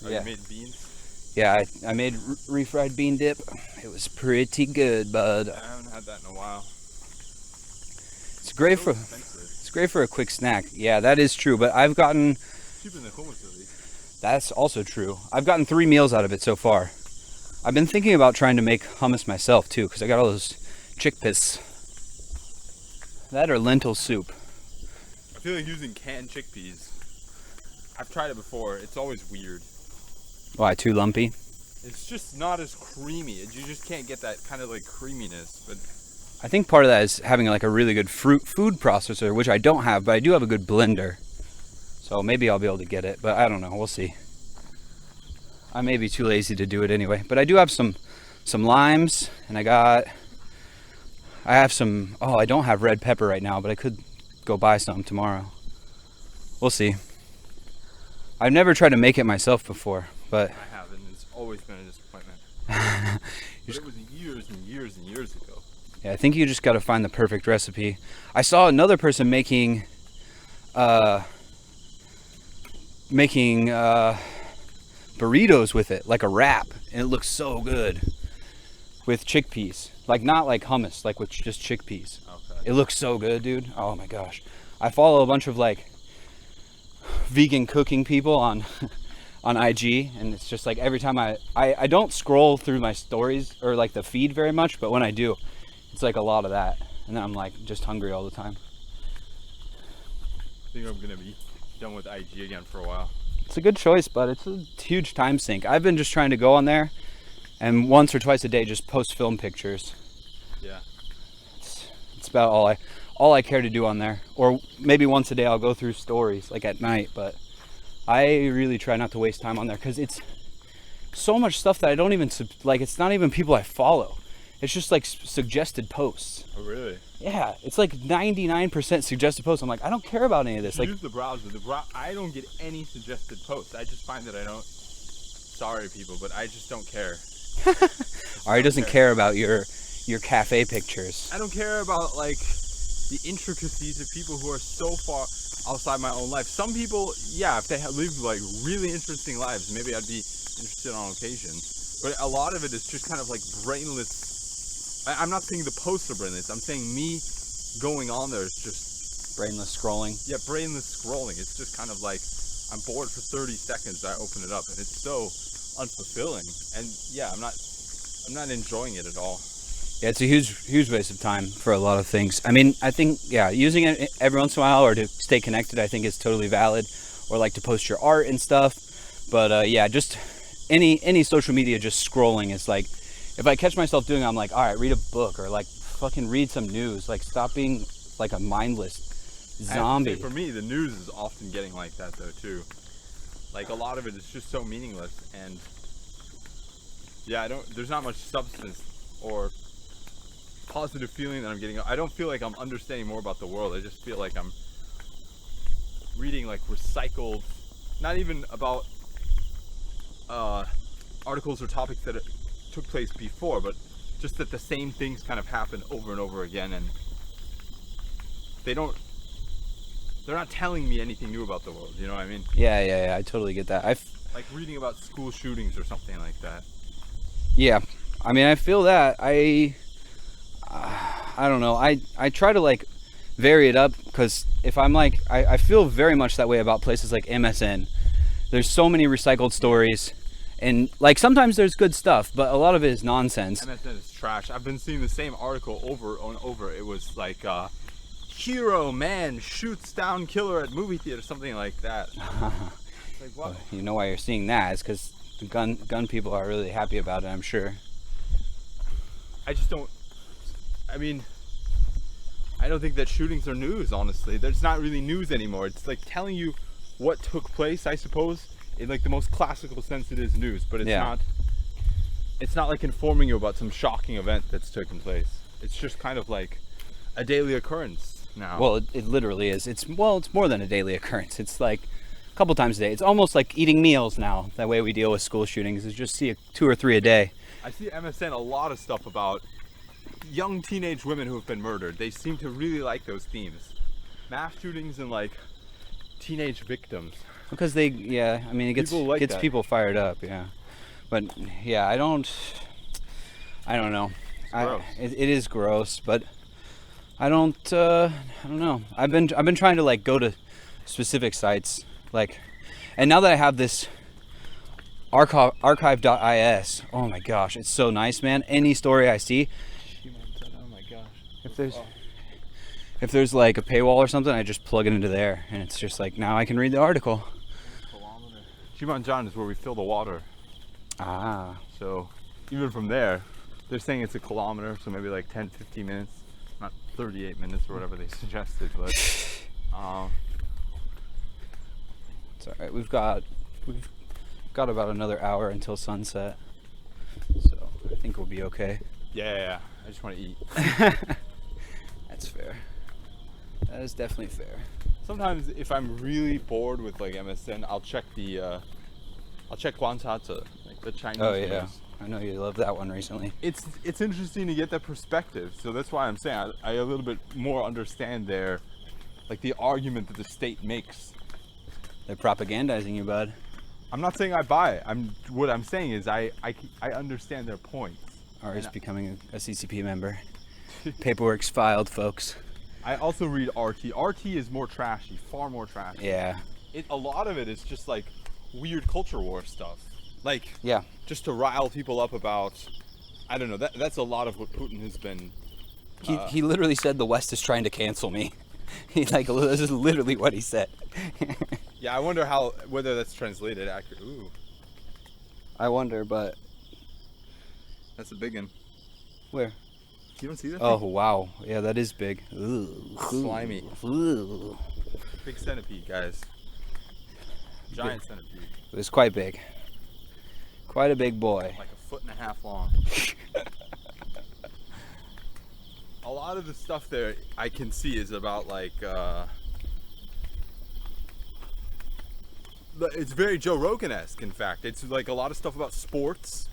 Oh, Yeah. You made beans? Yeah, I made refried bean dip. It was pretty good, bud. I haven't had that in a while. It's great So for expensive. it's great for a quick snack. Yeah, that is true. But I've gotten Cheaper than hummus at least. that's also true. I've gotten 3 meals out of it so far. I've been thinking about trying to make hummus myself too, because I got all those chickpeas. That or lentil soup. I feel like using canned chickpeas. I've tried it before. It's always weird. Why, too lumpy? It's just not as creamy. You just can't get that kind of like creaminess. But I think part of that is having like a really good food processor, which I don't have, but I do have a good blender. So maybe I'll be able to get it, but I don't know. We'll see. I may be too lazy to do it anyway, but I do have some limes, and I have some. Oh, I don't have red pepper right now, but I could go buy some tomorrow. We'll see. I've never tried to make it myself before, but I haven't. It's always been a disappointment. But it was years and years and years ago. yeah, I think you just got to find the perfect recipe. I saw another person making burritos with it, like a wrap, and it looks so good with chickpeas. Like not like hummus, like with just chickpeas. Okay. It looks so good, dude. Oh my gosh. I follow a bunch of like vegan cooking people on on IG, and it's just like every time I don't scroll through my stories or like the feed very much, but when I do, it's like a lot of that, and then I'm like just hungry all the time. I think I'm gonna be done with IG again for a while. It's a good choice, but it's a huge time sink. I've been just trying to go on there and once or twice a day just post film pictures. Yeah. It's about all I care to do on there. Or maybe once a day I'll go through stories like at night, but I really try not to waste time on there because it's so much stuff that I don't even like. It's not even people I follow. It's just like suggested posts. Oh really? Yeah, it's like 99% suggested posts. I'm like, I don't care about any of this. Like, use the browser. I don't get any suggested posts. I just find that I don't. Sorry, people, but I just don't care. Ari doesn't care about your cafe pictures. I don't care about like the intricacies of people who are so far outside my own life. Some people, yeah, if they live like really interesting lives, maybe I'd be interested on occasion. But a lot of it is just kind of like brainless. I'm not saying the posts are brainless. I'm saying me going on there is just brainless scrolling. Yeah, brainless scrolling. It's just kind of like I'm bored for 30 seconds. I open it up, and it's so unfulfilling. And yeah, I'm not enjoying it at all. Yeah, it's a huge waste of time for a lot of things. I mean, I think, yeah, using it every once in a while or to stay connected, I think is totally valid. Or like to post your art and stuff. But yeah, just any social media, just scrolling is like, if I catch myself doing it, I'm like, all right, read a book or like fucking read some news. Like stop being like a mindless zombie. For me, the news is often getting like that though too. Like a lot of it is just so meaningless, and yeah, there's not much substance or positive feeling that I'm getting. I don't feel like I'm understanding more about the world. I just feel like I'm reading like recycled, not even about articles or topics that took place before, but just that the same things kind of happen over and over again, and they're not telling me anything new about the world, you know what I mean? Yeah, I totally get that. Like reading about school shootings or something like that. Yeah, I mean, I feel that. I don't know. I try to like vary it up because if I'm like, I feel very much that way about places like MSN. There's so many recycled stories, and like sometimes there's good stuff, but a lot of it is nonsense. MSN is trash. I've been seeing the same article over and over. It was like hero man shoots down killer at movie theater, something like that. Like what? You know why you're seeing that is because the gun people are really happy about it, I'm sure. I just don't. I mean, I don't think that shootings are news. Honestly, it's not really news anymore. It's like telling you what took place, I suppose, in like the most classical sense. It is news, but it's not. It's not like informing you about some shocking event that's taken place. It's just kind of like a daily occurrence now. Well, it literally is. It's more than a daily occurrence. It's like a couple times a day. It's almost like eating meals now. That way we deal with school shootings is just see 2 or 3 a day. I see MSN a lot of stuff about young teenage women who have been murdered. They seem to really like those themes. Mass shootings and like teenage victims. Because I mean, it gets people fired up, yeah. But yeah, I don't know. It is gross, but I don't know. I've been trying to like go to specific sites, like, and now that I have this archive.is, oh my gosh, it's so nice, man. Any story I see, oh my gosh, if there's like a paywall or something, I just plug it into there, and it's just like now I can read the article. Shimanjan is where we fill the water. So even from there, they're saying it's a kilometer, so maybe like 10-15 minutes, not 38 minutes or whatever they suggested, but It's all right. We've got about another hour until sunset, so I think we'll be okay. Yeah, I just want to eat. That's fair. That is definitely fair. Sometimes if I'm really bored with like MSN, I'll check Guanzhata, like the Chinese yeah, news. I know you love that one recently. It's interesting to get that perspective, so that's why I'm saying I a little bit more understand their, like the argument that the state makes. They're propagandizing you, bud. I'm not saying I buy it. What I'm saying is I understand their points. Ari's becoming a CCP member. Paperwork's filed, folks. I also read RT. RT is more trashy, far more trashy. Yeah. A lot of it is just like weird culture war stuff. Like, Yeah. just to rile people up about, I don't know, that's a lot of what Putin has been. He literally said the West is trying to cancel me. This is literally what he said. Yeah, I wonder whether that's translated accurate. Ooh, I wonder, but that's a big one. where? You don't see that? Oh wow, yeah, that is big. Ooh. Slimy. Ooh. Big centipede, guys. Giant centipede. It was quite big. Quite a big boy. Like 1.5 feet long. A lot of the stuff there I can see is about like it's very Joe Rogan-esque, in fact. It's like a lot of stuff about sports.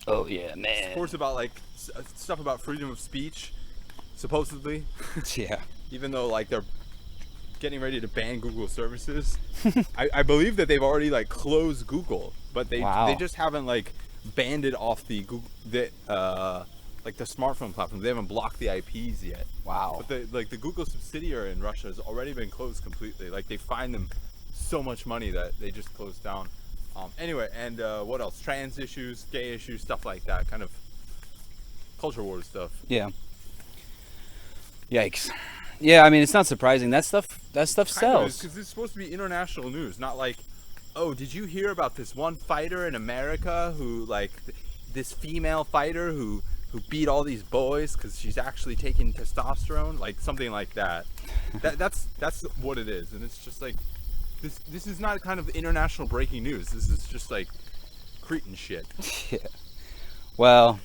Oh yeah, man. Sports about like stuff about freedom of speech, supposedly. Yeah. Even though like they're getting ready to ban Google services. I believe that they've already like closed Google, but they just haven't like banned it off the Google like the smartphone platform. They haven't blocked the IPs yet. Wow. But the Google subsidiary in Russia has already been closed completely. Like they fined them so much money that they just closed down. Anyway, and what else? Trans issues, gay issues, stuff like that. Kind of culture war stuff. Yeah. Yikes. Yeah, I mean, it's not surprising. That stuff sells. Because it's supposed to be international news, not like, oh, did you hear about this one fighter in America who, like, this female fighter who beat all these boys because she's actually taking testosterone? Like, something like that. That's what it is. And it's just like, this is not kind of international breaking news. This is just like cretin shit. Yeah. Well,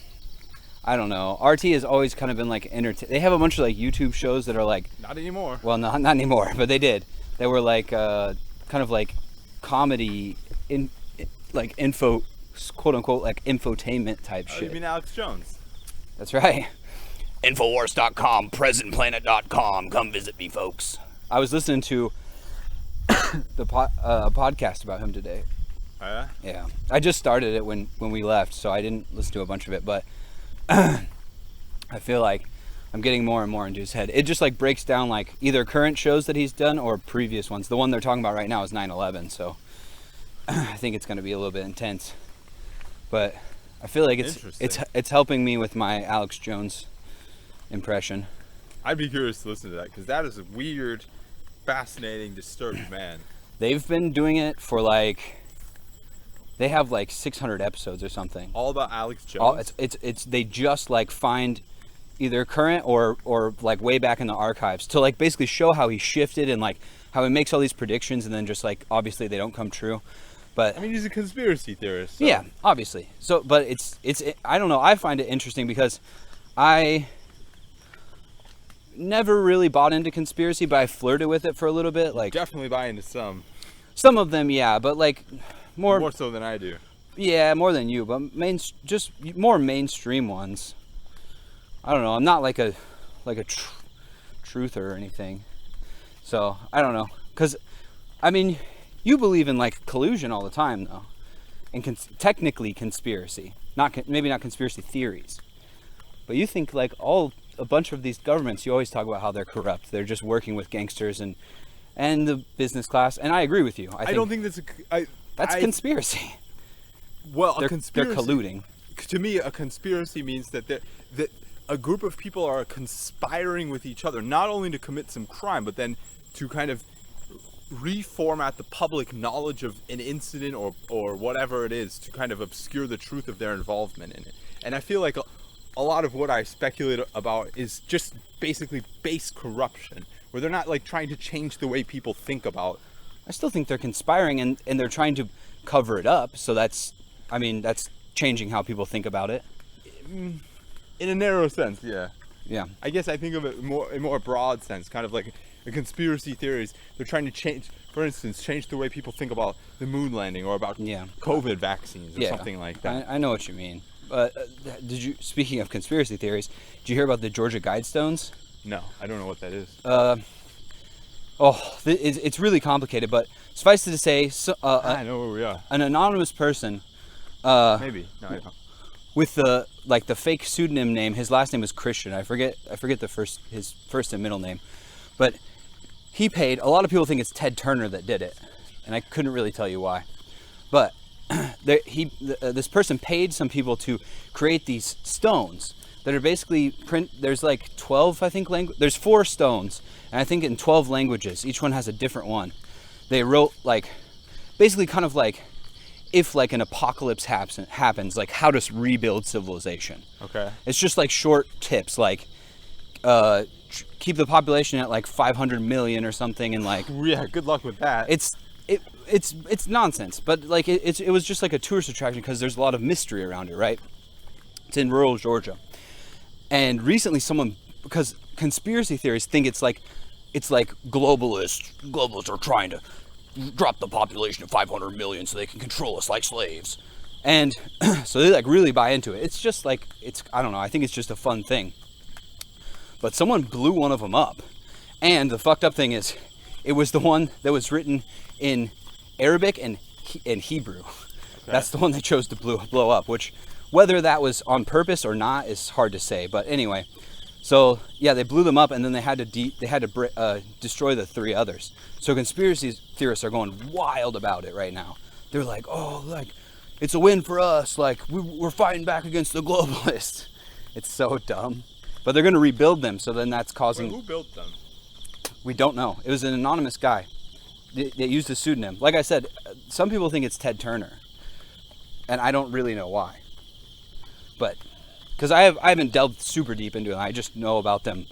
I don't know. RT has always kind of been like they have a bunch of like YouTube shows that are like, not anymore. Well, not anymore, but they did. They were like kind of like comedy like info, quote unquote, like infotainment type shit. You mean Alex Jones? That's right. Infowars.com, presentplanet.com. Come visit me, folks. I was listening to the podcast about him today. Oh, yeah? Yeah. I just started it when we left, so I didn't listen to a bunch of it, but I feel like I'm getting more and more into his head. It just like breaks down like either current shows that he's done or previous ones. The one they're talking about right now is 9/11, so I think it's going to be a little bit intense. But I feel like it's helping me with my Alex Jones impression. I'd be curious to listen to that because that is a weird, fascinating, disturbed man. They've been doing it for like, they have like 600 episodes or something. All about Alex Jones? It's they just like find either current or like way back in the archives to like basically show how he shifted and like how he makes all these predictions and then just like obviously they don't come true. But I mean, he's a conspiracy theorist. So. Yeah, obviously. So, but it's I don't know. I find it interesting because I never really bought into conspiracy, but I flirted with it for a little bit. Like definitely buy into some. Some of them, yeah, but like more so than I do. Yeah, more than you, but just more mainstream ones. I don't know. I'm not like a truther or anything. So I don't know, cause I mean, you believe in like collusion all the time though, and technically conspiracy, maybe not conspiracy theories, but you think like a bunch of these governments, you always talk about how they're corrupt. They're just working with gangsters and the business class, and I agree with you. I don't think that's that's a conspiracy. Well, a conspiracy. They're colluding. To me, a conspiracy means that a group of people are conspiring with each other, not only to commit some crime, but then to kind of reformat the public knowledge of an incident or whatever it is to kind of obscure the truth of their involvement in it. And I feel like a lot of what I speculate about is just basically base corruption, where they're not like trying to change the way people think about. I still think they're conspiring and they're trying to cover it up. So that's changing how people think about it. In a narrow sense, yeah. Yeah. I guess I think of it in more broad sense, kind of like the conspiracy theories. They're trying to change, for instance, change the way people think about the moon landing or about COVID vaccines or something like that. I know what you mean. Speaking of conspiracy theories, did you hear about the Georgia Guidestones? No, I don't know what that is. It's really complicated, but suffice it to say, I know where we are. An anonymous person, maybe. No, I don't. With the fake pseudonym name, his last name was Christian. I forget his first and middle name, But he paid, a lot of people think it's Ted Turner that did it, and I couldn't really tell you why. But this person paid some people to create these stones that are basically there's like 12, I think, there's 4 stones, and I think in 12 languages. Each one has a different one. They wrote like, basically kind of like, if like an apocalypse happens, like how to rebuild civilization. Okay. It's just like short tips, like keep the population at like 500 million or something, and like Yeah, good luck with that. It's nonsense, but like it was just like a tourist attraction because there's a lot of mystery around it, right? It's in rural Georgia, and recently because conspiracy theorists think it's like globalists are trying to drop the population to 500 million so they can control us like slaves, and so they like really buy into it. It's just like I don't know. I think it's just a fun thing. But someone blew one of them up, and the fucked up thing is, it was the one that was written in Arabic and Hebrew. Okay. That's the one they chose to blow up, which whether that was on purpose or not is hard to say. But anyway, so yeah, they blew them up, and then they had to destroy the 3 others. So conspiracy theorists are going wild about it right now. They're like, oh, like it's a win for us. Like we're fighting back against the globalists. It's so dumb. But they're going to rebuild them, so then that's causing... Wait, who built them? We don't know. It was an anonymous guy. They used a pseudonym. Like I said, some people think it's Ted Turner, and I don't really know why. But because I haven't delved super deep into it, I just know about them.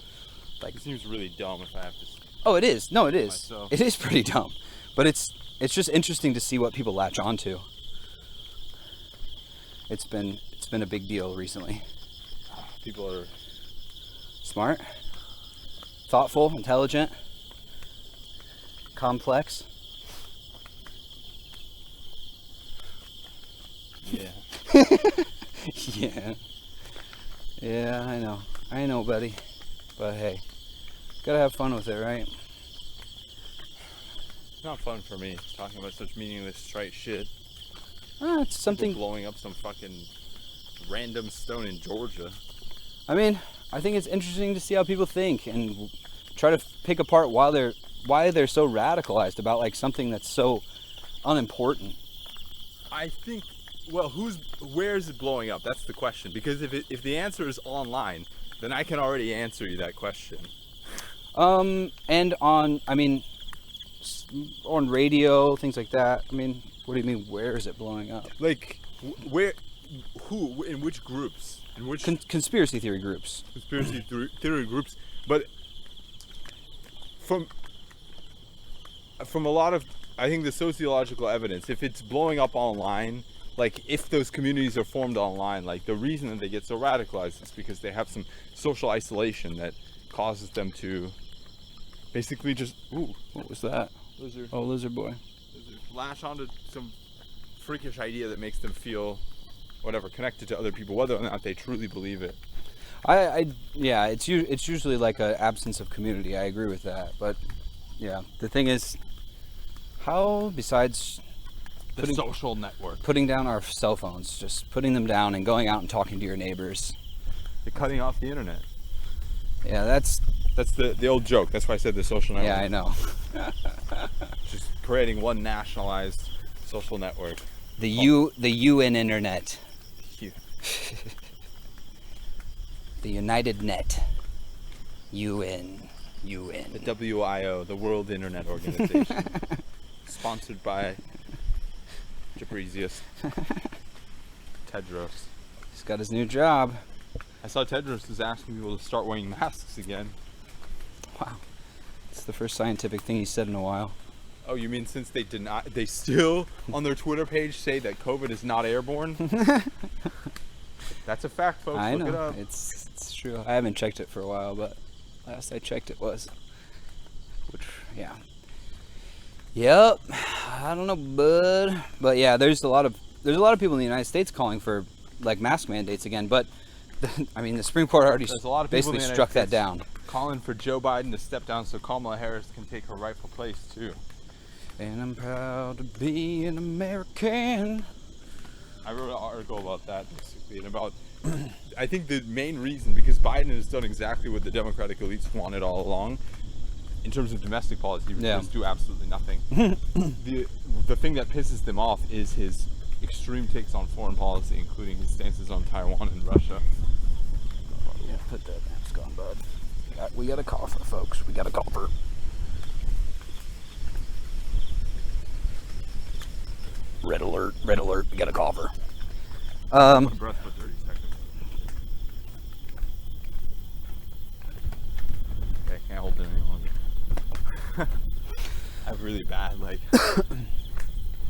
Like, it seems really dumb if I have to. Oh, it is. No, it is. Myself. It is pretty dumb, but it's just interesting to see what people latch onto. It's been a big deal recently. People are smart, thoughtful, intelligent, complex. Yeah. Yeah, I know, buddy. But hey, gotta have fun with it, right? It's not fun for me talking about such meaningless trite shit. It's something. People blowing up some fucking random stone in Georgia. I mean, I think it's interesting to see how people think and try to pick apart why they're so radicalized about like something that's so unimportant. I think, well, where is it blowing up? That's the question. Because if the answer is online, then I can already answer you that question. And on radio, things like that. I mean, what do you mean? Where is it blowing up? Like, where, who, in which groups? In which conspiracy theory groups? Conspiracy theory groups, but from a lot of, I think, the sociological evidence, if it's blowing up online, like if those communities are formed online, like the reason that they get so radicalized is because they have some social isolation that causes them to basically just, ooh, what was that? Lizard. Oh, lizard boy. Lash onto some freakish idea that makes them feel whatever, connected to other people, whether or not they truly believe it. Yeah, it's usually like an absence of community. I agree with that, but yeah, the thing is, how besides the social network, putting down our cell phones, just putting them down and going out and talking to your neighbors, you're cutting off the internet. Yeah, that's the old joke. That's why I said the social network. Yeah, I know. Just creating one nationalized social network. The UN internet. The United Net. UN. The WIO, the World Internet Organization. Sponsored by Jabrizius. Tedros. He's got his new job. I saw Tedros is asking people to start wearing masks again. Wow. It's the first scientific thing he said in a while. Oh, you mean since they still on their Twitter page say that COVID is not airborne? That's a fact, folks. I know. Look it up. It's true. I haven't checked it for a while, but last I checked it was. Which, yeah. Yep. I don't know, bud. But yeah, there's a lot of people in the United States calling for like mask mandates again, but the Supreme Court already basically struck that down. Calling for Joe Biden to step down so Kamala Harris can take her rightful place too. And I'm proud to be an American. I wrote an article about that basically, and about I think the main reason, because Biden has done exactly what the Democratic elites wanted all along, in terms of domestic policy, he would Yeah. just do absolutely nothing. The thing that pisses them off is his extreme takes on foreign policy, including his stances on Taiwan and Russia. Yeah, put that mask on, bud. We got a coffer, folks. We got a coffer. Red alert, red alert. We got a coffer. Breath for 30 seconds. Okay, I can't hold it any longer. I have really bad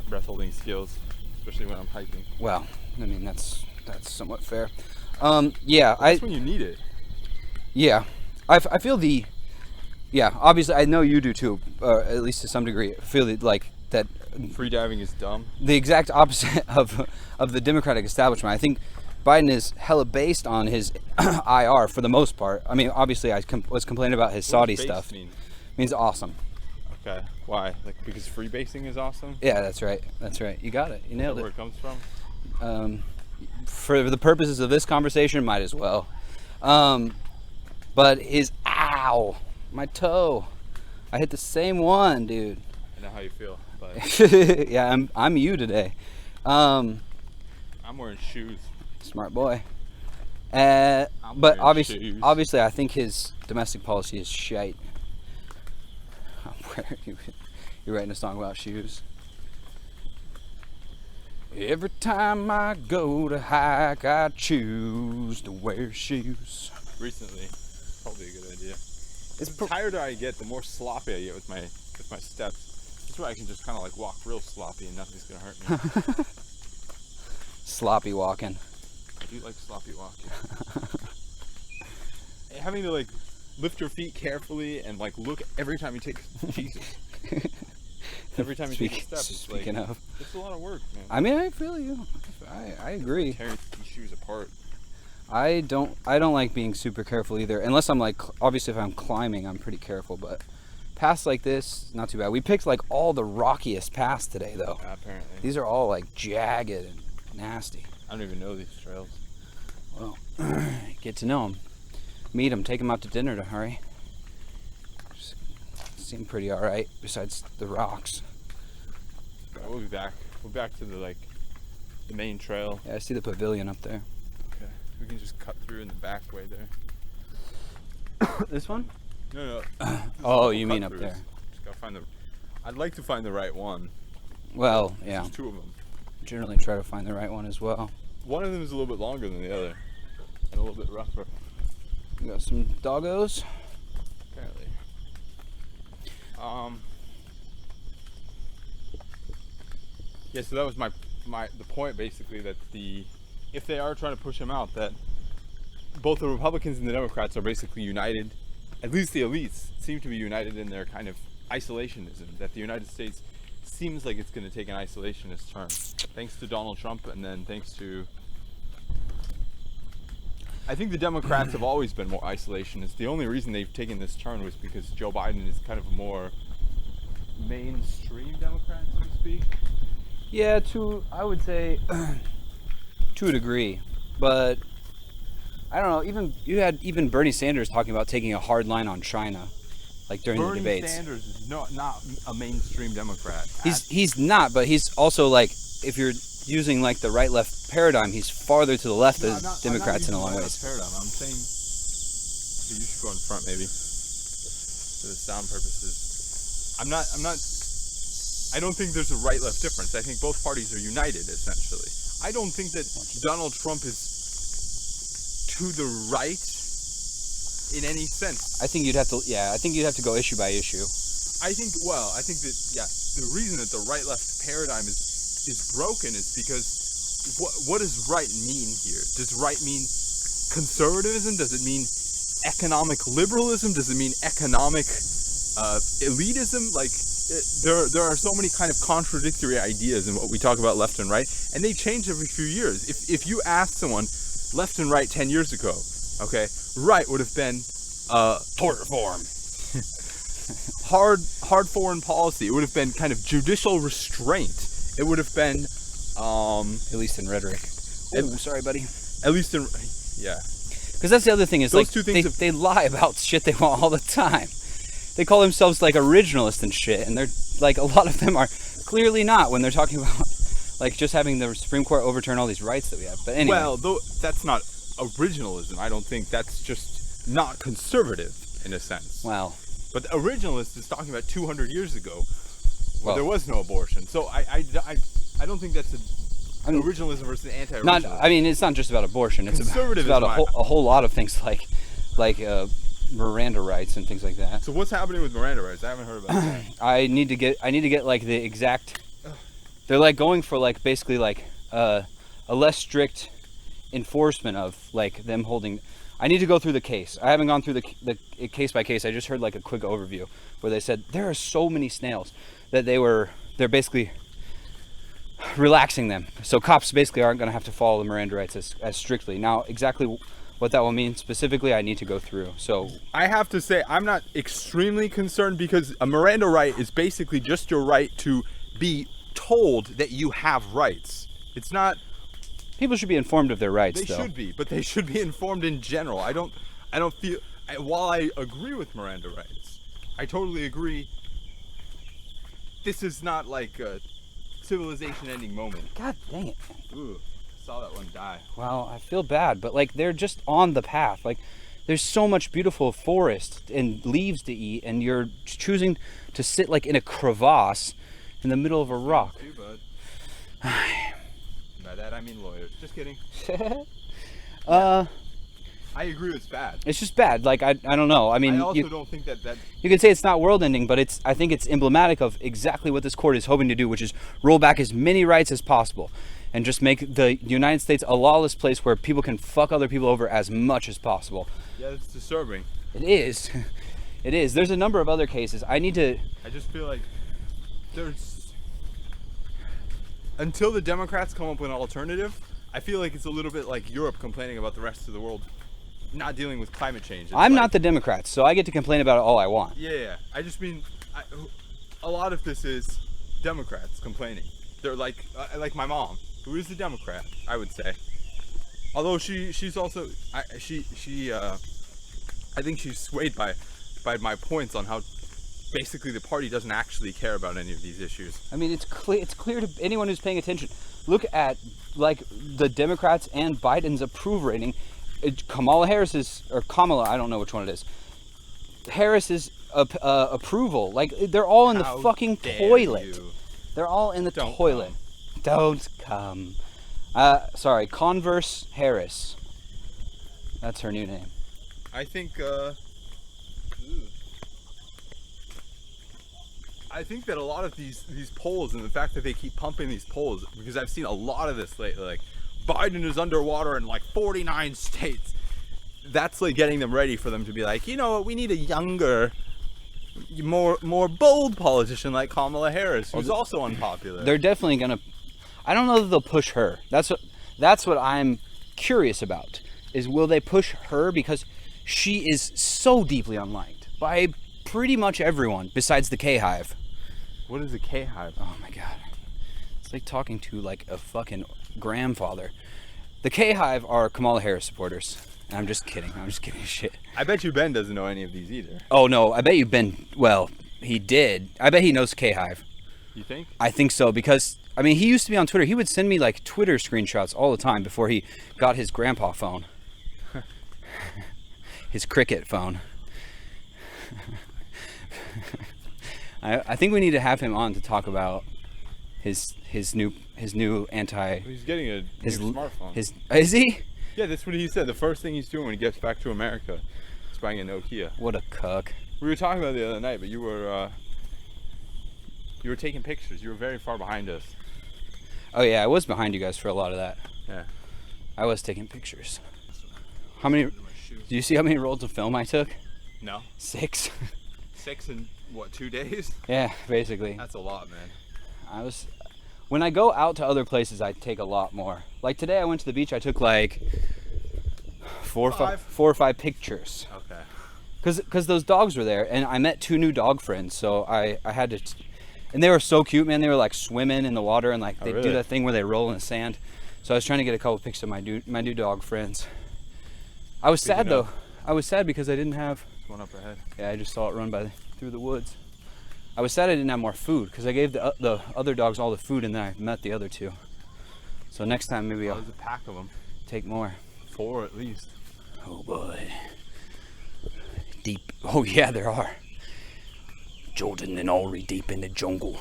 breath holding skills, especially when I'm hiking. Well, I mean that's somewhat fair. Yeah, That's when you need it. Yeah, I feel obviously I know you do too, at least to some degree. I feel that Free diving is dumb. the exact opposite of the Democratic establishment. I think Biden is hella based on his IR for the most part. I mean, obviously I was complaining about his Saudi What does stuff. base mean? Means awesome. Okay, why? Because free basing is awesome? Yeah, that's right. That's right. You got it. You nailed Where it. it comes from? For the purposes of this conversation, might as well. But ow, my toe. I hit the same one, dude. I know how you feel, but Yeah, I'm you today. I'm wearing shoes. Smart boy. I'm But wearing shoes. obviously, I think his domestic policy is shite. You're writing a song about shoes. Every time I go to hike, I choose to wear shoes. Recently, probably a good idea. The tireder I get, the more sloppy I get with my steps. That's why I can just kind of walk real sloppy and nothing's gonna hurt me. Sloppy walking. I do like sloppy walking. Having to lift your feet carefully and look every time you take Jesus. Every time you take a step, it's Speaking of, it's a lot of work, man. I mean, I feel you. I agree. Tearing these shoes apart. I don't like being super careful either. Unless I'm obviously if I'm climbing, I'm pretty careful. But paths like this, not too bad. We picked all the rockiest paths today, though. Yeah, apparently. These are all jagged and nasty. I don't even know these trails. Well, get to know them, meet them, take them out to dinner to hurry. Seem pretty all right. Besides the rocks. Right, we'll be back. We're back to the main trail. Yeah, I see the pavilion up there. Okay, we can just cut through in the back way there. This one? No. Oh, you mean up there? Just gotta find I'd like to find the right one. Well, yeah. There's two of them. Generally try to find the right one as well. One of them is a little bit longer than the other, and a little bit rougher. We got some doggos. Apparently. Yeah, so that was the point basically, that if they are trying to push him out, that both the Republicans and the Democrats are basically united, at least the elites seem to be united in their kind of isolationism, that the United States seems like it's going to take an isolationist turn, thanks to Donald Trump, and then thanks to, I think the Democrats have always been more isolationist. The only reason they've taken this turn was because Joe Biden is kind of a more mainstream Democrat, so to speak. Yeah, I would say to a degree, but I don't know. Even Bernie Sanders talking about taking a hard line on China, during the debates. Bernie Sanders is not a mainstream Democrat. He's not, but he's also if you're using the right-left paradigm, he's farther to the left of Democrats in a lot of ways. Paradigm. I'm saying you should go in front maybe for the sound purposes. I don't think there's a right-left difference. I think both parties are united essentially. I don't think that Donald Trump is to the right in any sense. I think you'd have to go issue by issue. I think that the reason that the right-left paradigm is broken is because what does right mean here? Does right mean conservatism? Does it mean economic liberalism? Does it mean economic elitism? There are so many kind of contradictory ideas in what we talk about left and right, and they change every few years. If you ask someone left and right 10 years ago, okay, right would have been Tort reform. hard foreign policy. It would have been kind of judicial restraint. It would have been At least in rhetoric. Oh, sorry, buddy. at least in yeah. Because that's the other thing is Those two things they lie about shit they want all the time. they call themselves like originalists and shit, and they're like, a lot of them are clearly not when they're talking about like just having the Supreme Court overturn all these rights that we have. But anyway. Well, though that's not originalism. I don't think that's just not conservative in a sense. Wow. But the originalist is talking about 200 years ago, where Well, there was no abortion. So I don't think that's originalism versus anti-originalism. not. I mean, it's not just about abortion. It's about Conservative a whole lot of things like Miranda rights and things like that. So what's happening with Miranda rights? I haven't heard about that. I need to get like the exact. They're like going for like basically like a less strict enforcement of like them holding. I need to go through the case. I haven't gone through the case by case. I just heard like a quick overview where they said there are so many snails that they're basically relaxing them. So cops basically aren't going to have to follow the Miranda rights as strictly. Now, exactly what that will mean specifically, I need to go through. So I have to say, I'm not extremely concerned because a Miranda right is basically just your right to be told that you have rights. It's not. People should be informed of their rights. They should be, but they should be informed in general. I don't feel. While I agree with Miranda rights, I totally agree. This is not like a civilization-ending moment. God dang it. Ooh, saw that one die. Wow, I feel bad, but like they're just on the path. Like there's so much beautiful forest and leaves to eat, and you're choosing to sit like in a crevasse in the middle of a rock. Too, bud. By that I mean lawyers. Just kidding. I agree it's bad. It's just bad. Like I don't know. I mean, I also don't think that you can say it's not world ending, but I think it's emblematic of exactly what this court is hoping to do, which is roll back as many rights as possible and just make the United States a lawless place where people can fuck other people over as much as possible. Yeah, it's disturbing. It is. It is. There's a number of other cases. I just feel like there's until the Democrats come up with an alternative, I feel like it's a little bit like Europe complaining about the rest of the world not dealing with climate change. I'm not the Democrats, so I get to complain about it all I want. Yeah. I just mean, a lot of this is Democrats complaining. They're like my mom, who is a Democrat, I would say. Although she's also, I think she's swayed by my points on how basically the party doesn't actually care about any of these issues. I mean, it's clear to anyone who's paying attention. Look at like the Democrats and Biden's approval rating. Kamala, I don't know which one it is. Harris's approval, like they're all in the fucking toilet. They're all in the toilet. Don't come. Sorry, Converse Harris. That's her new name. I think that a lot of these polls and the fact that they keep pumping these polls, because I've seen a lot of this lately, like Biden is underwater in like 49 states. That's like getting them ready for them to be like, you know what, we need a younger, more bold politician like Kamala Harris, who's also unpopular. They're definitely gonna. I don't know that they'll push her. That's what I'm curious about. Is will they push her because she is so deeply unliked by pretty much everyone besides the K-Hive. What is a K-Hive? Oh my god. It's like talking to like a fucking grandfather. The K-Hive are Kamala Harris supporters. And I'm just kidding. Shit. I bet you Ben doesn't know any of these either. Oh no, I bet you Ben, well, he did. I bet he knows K-Hive. You think? I think so because, I mean, he used to be on Twitter. He would send me like Twitter screenshots all the time before he got his grandpa phone. His cricket phone. I think we need to have him on to talk about his new anti. He's getting a new smartphone. Is he? Yeah, that's what he said. The first thing he's doing when he gets back to America is buying a Nokia. What a cuck. We were talking about it the other night, but you were taking pictures. You were very far behind us. Oh yeah, I was behind you guys for a lot of that. Yeah. I was taking pictures. How many? Do you see how many rolls of film I took? No. 6. 6 in what, 2 days? Yeah, basically. That's a lot, man. When I go out to other places, I take a lot more. Like today, I went to the beach. I took like 4 or 5 pictures. Okay. Because those dogs were there, and I met 2 new dog friends, so I had to. And they were so cute, man. They were like swimming in the water, and like they do that thing where they roll in the sand. So I was trying to get a couple pictures of my new dog friends. I was sad though. I was sad because I didn't have. One up ahead. Yeah, I just saw it run by the. through the woods. I was sad I didn't have more food because I gave the other dogs all the food and then I met the other two. So next time maybe I'll There's a pack of them. take more. 4 at least. Oh boy. Deep. Oh yeah, there are. Jordan and Ori deep in the jungle.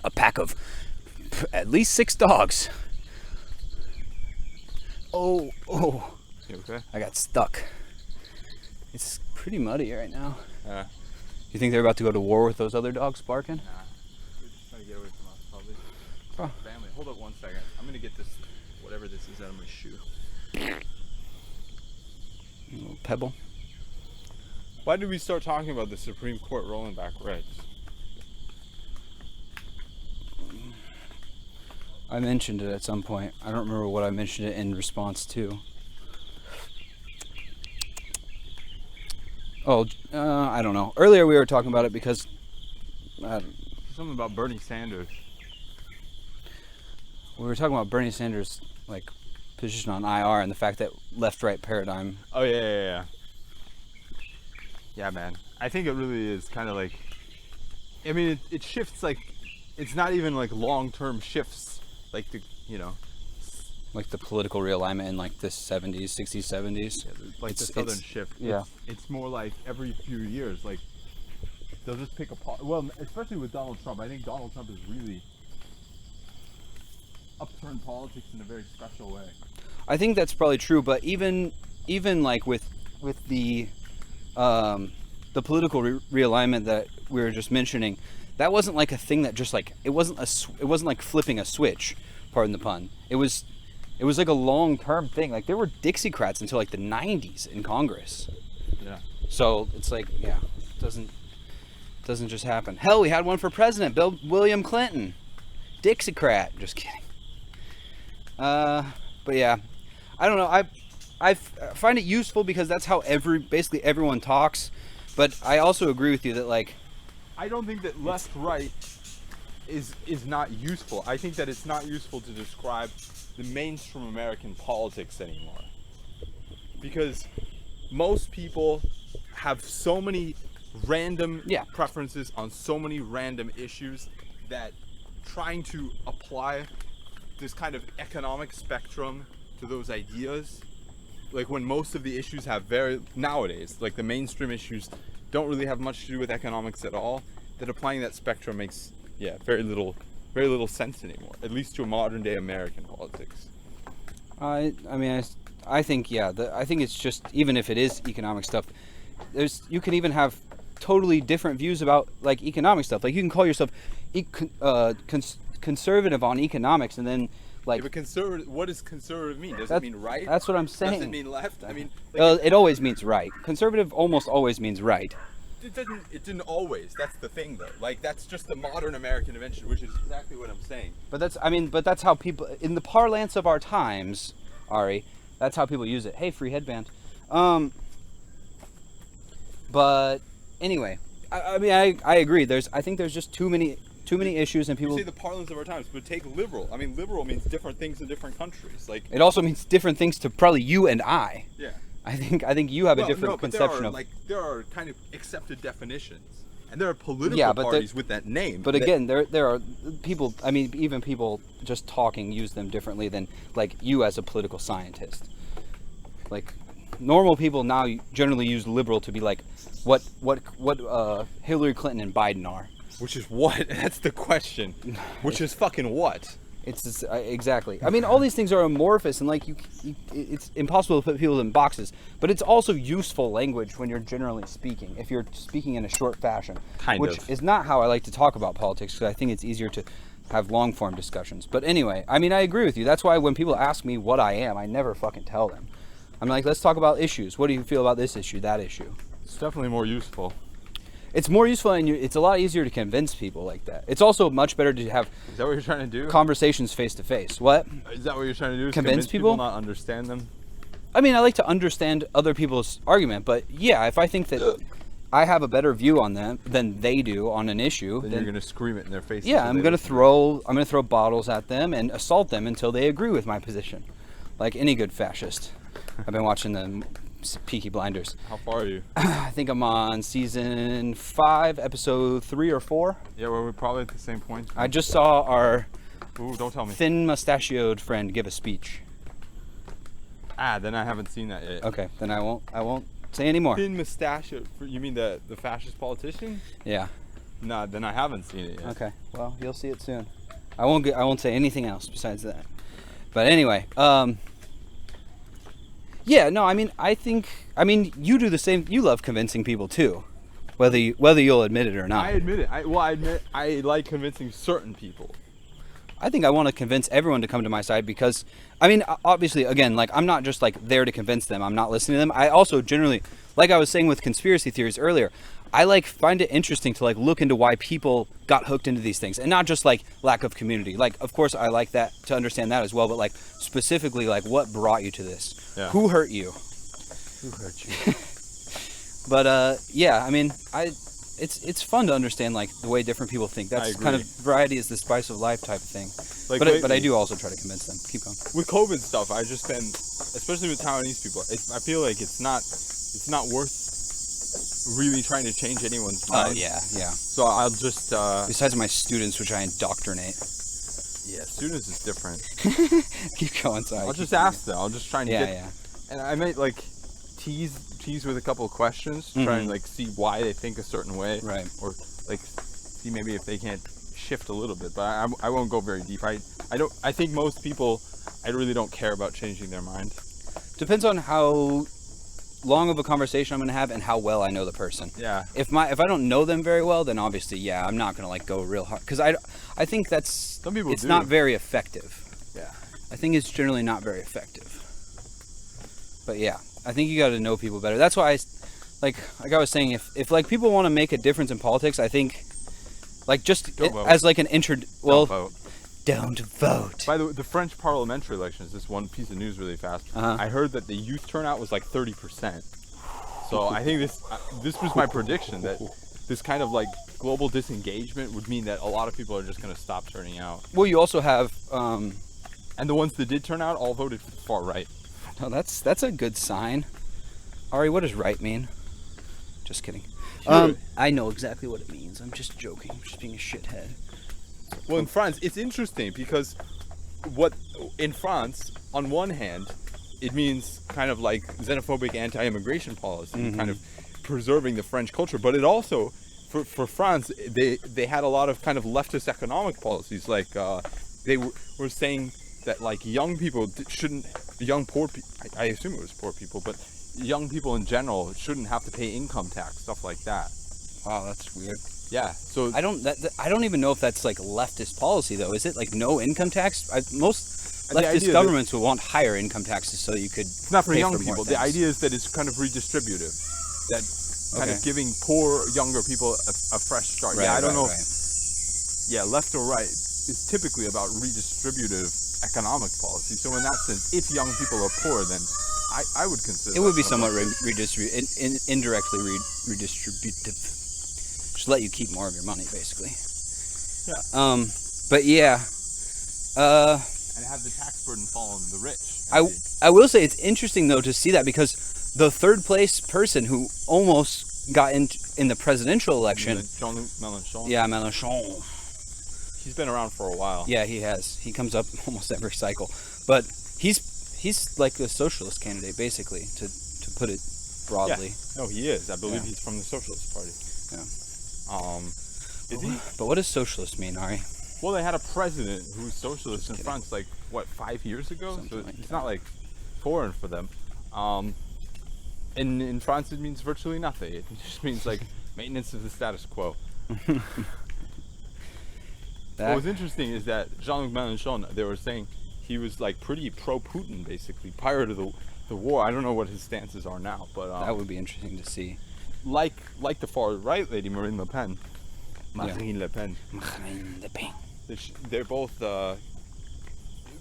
A pack of at least 6 dogs. Oh. You okay? I got stuck. It's pretty muddy right now. You You think they're about to go to war with those other dogs barking? Nah. They're just trying to get away from us, probably. Oh. Family. Hold up 1 second. I'm gonna get this, whatever this is, out of my shoe. A little pebble. Why did we start talking about the Supreme Court rolling back Reds? I mentioned it at some point. I don't remember what I mentioned it in response to. Oh, I don't know. Earlier we were talking about it because Something about Bernie Sanders. we were talking about Bernie Sanders' like position on IR and the fact that left-right paradigm. Oh yeah. Yeah, man. I think it really is kind of like. I mean, it shifts like. It's not even like long-term shifts, like Like the political realignment in like the 70s, 60s, 70s. like the southern shift. Yeah. It's more like every few years, like they'll just pick a well, especially with Donald Trump. I think Donald Trump has really upturned politics in a very special way. I think that's probably true, but even like with the political realignment that we were just mentioning, that wasn't like a thing that just like it wasn't like flipping a switch, pardon the pun. It was like a long-term thing. Like there were Dixiecrats until like the 90s in Congress. Yeah. So it's like, yeah, it doesn't just happen. Hell, we had one for president, William Clinton, Dixiecrat. Just kidding. But yeah, I don't know. I find it useful because that's how basically everyone talks. But I also agree with you that like, I don't think that left-right is not useful. I think that it's not useful to describe the mainstream American politics anymore. Because most people have so many random preferences on so many random issues that trying to apply this kind of economic spectrum to those ideas, like when most of the issues have nowadays, like the mainstream issues don't really have much to do with economics at all, that applying that spectrum makes very little sense anymore, at least to a modern day American politics. I think I think it's just, even if it is economic stuff, you can even have totally different views about like economic stuff. Like you can call yourself conservative on economics, and then like. Yeah, but conservative. What does conservative mean? Does it mean right? That's what I'm saying. Does it mean left? I mean, like, it always means right. Conservative almost always means right. It didn't always. That's the thing, though. Like that's just the modern American invention, which is exactly what I'm saying. But that's how people, in the parlance of our times, Ari, that's how people use it. Hey, free headband. But anyway, I agree. I think there's just too many issues, and people. You say the parlance of our times, but take liberal. I mean, liberal means different things in different countries. Like it also means different things to probably you and I. Yeah. I think you have a different conception of. There are kind of accepted definitions, and there are political parties with that name. But again, there are people. I mean, even people just talking use them differently than like you as a political scientist. Like normal people now generally use liberal to be like what Hillary Clinton and Biden are. Which is what? That's the question. Which is fucking what? It's exactly. I mean, all these things are amorphous, and like it's impossible to put people in boxes. But it's also useful language when you're generally speaking. If you're speaking in a short fashion, which is not how I like to talk about politics, because I think it's easier to have long form discussions. But anyway, I mean, I agree with you. That's why when people ask me what I am, I never fucking tell them. I'm like, let's talk about issues. What do you feel about this issue, that issue? It's definitely more useful. It's more useful, and it's a lot easier to convince people like that. It's also much better to have. Is that what you're trying to do? Conversations face to face. What? Is that what you're trying to do? Convince people? Not understand them? I mean, I like to understand other people's argument, but yeah, if I think that I have a better view on them than they do on an issue, then you're gonna scream it in their face. Yeah, I'm gonna throw bottles at them and assault them until they agree with my position, like any good fascist. I've been watching the Peaky Blinders. How far are you? I think I'm on season 5, episode 3 or 4. Yeah, well, we're probably at the same point. I just saw our Ooh, don't tell me. thin mustachioed friend give a speech. Then I haven't seen that yet. Okay, then I won't say any more. Thin mustache. You mean the fascist politician? Yeah. Nah, then I haven't seen it yet. Okay. Well, you'll see it soon. I won't say anything else besides that. But anyway, yeah, no, I mean, you do the same. You love convincing people too, whether you'll admit it or not. I admit it. I admit I like convincing certain people. I think I want to convince everyone to come to my side because, I mean, obviously, again, like, I'm not just like there to convince them. I'm not listening to them. I also generally, like I was saying with conspiracy theories earlier, I like find it interesting to like look into why people got hooked into these things and not just like lack of community. Like, of course, I like that to understand that as well, but like specifically, like what brought you to this? Yeah. Who hurt you? Who hurt you? But yeah, I mean, it's fun to understand like the way different people think. That's kind of variety is the spice of life type of thing. Like but I do also try to convince them. Keep going. With COVID stuff, I just been, especially with Taiwanese people, I feel like it's not worth really trying to change anyone's mind. Oh yeah. So I'll just. Besides my students, which I indoctrinate. Yeah, students is different. Keep going, sorry. I'll just ask them. I'll just try and get. Yeah. And I might like tease with a couple of questions, try and like see why they think a certain way, Right. Or like see maybe if they can't shift a little bit. But I won't go very deep. I think most people, I really don't care about changing their mind. Depends on how long of a conversation I'm going to have and how well I know the person. Yeah. If I don't know them very well, then obviously, yeah, I'm not going to like go real hard because I think that's Some people it's do. not very effective. Yeah. I think it's generally not very effective. But yeah, I think you got to know people better. That's why like I was saying, if like people want to make a difference in politics, I think like just as like an Don't vote. Don't vote. By the way, the French parliamentary elections, this one piece of news really fast. I heard that the youth turnout was like 30%. So I think this was my prediction that this kind of like global disengagement would mean that a lot of people are just going to stop turning out. Well, you also have And the ones that did turn out all voted far right. no, that's a good sign. Ari, what does right mean? Just kidding. I know exactly what it means. I'm just joking. I'm just being a shithead. Well, in France, it's interesting because in France, on one hand, it means kind of like xenophobic anti-immigration policy, kind of preserving the French culture. But it also, for France, they had a lot of kind of leftist economic policies. Like they were saying that like young people poor people, I assume it was poor people, but young people in general shouldn't have to pay income tax, stuff like that. Wow, that's weird. Yeah, so I don't even know if that's like leftist policy though. Is it like no income tax? Most leftist governments would want higher income taxes so you could. It's not for pay young for more people. The things. idea is that it's kind of redistributive, that kind of giving poor younger people a fresh start. Right, I don't know. Right. Yeah, left or right is typically about redistributive economic policy. So in that sense, if young people are poor, then I would consider It would be somewhat redistributive, indirectly redistributive. Just let you keep more of your money, basically. Yeah. But yeah. And have the tax burden fall on the rich. I will say it's interesting though to see that because the third place person who almost got in the presidential election, Jean-Luc Mélenchon. Yeah, Mélenchon. He's been around for a while. Yeah, he has. He comes up almost every cycle, but he's like a socialist candidate basically, to put it broadly. Yeah. No, he is. I believe he's from the Socialist Party. Yeah. Is he? But what does socialist mean, Ari? Well, they had a president who was socialist in France, like, 5 years ago? Something So like it's that. not, like, foreign for them. In France, it means virtually nothing. It just means, like, maintenance of the status quo. What was interesting is that Jean-Luc Mélenchon, they were saying he was, like, pretty pro-Putin, basically, prior to the war. I don't know what his stances are now, but... that would be interesting to see. Like the far-right lady, Marine Le Pen. Marine Le Pen. Marine Le Pen. They're both,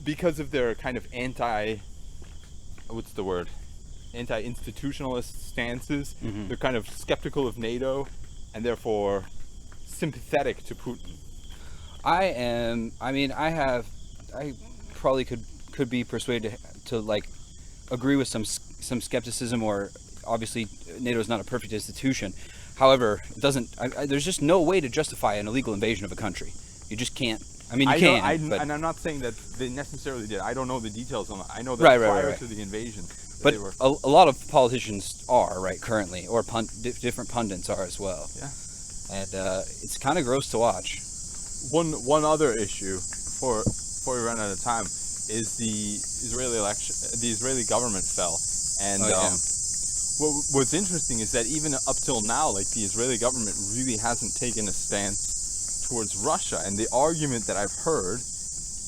because of their kind of anti-institutionalist stances, they're kind of skeptical of NATO and therefore sympathetic to Putin. I probably could be persuaded to like agree with some some skepticism, or obviously NATO is not a perfect institution. However, it doesn't. There's just no way to justify an illegal invasion of a country. You just can't. I mean, you can. But, and I'm not saying that they necessarily did. I don't know the details on that. I know that prior to the invasion, but a lot of politicians are right currently, or different pundits are as well. Yeah, and it's kind of gross to watch. One other issue before we run out of time is the Israeli election. The Israeli government fell, and what's interesting is that even up till now, like, the Israeli government really hasn't taken a stance towards Russia. And the argument that I've heard,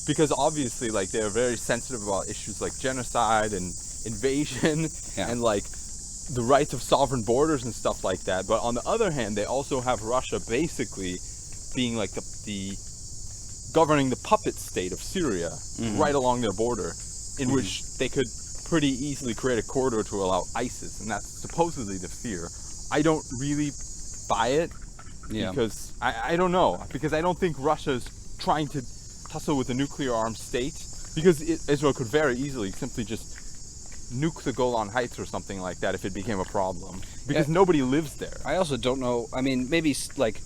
because obviously, like, they're very sensitive about issues like genocide and invasion and like the rights of sovereign borders and stuff like that, but on the other hand, they also have Russia basically being like the governing the puppet state of Syria right along their border, in which they could pretty easily create a corridor to allow ISIS, and that's supposedly the fear. I don't really buy it, because I don't know, because I don't think Russia's trying to tussle with a nuclear armed state, because Israel could very easily simply just nuke the Golan Heights or something like that if it became a problem, because nobody lives there. I also don't know, I mean, maybe like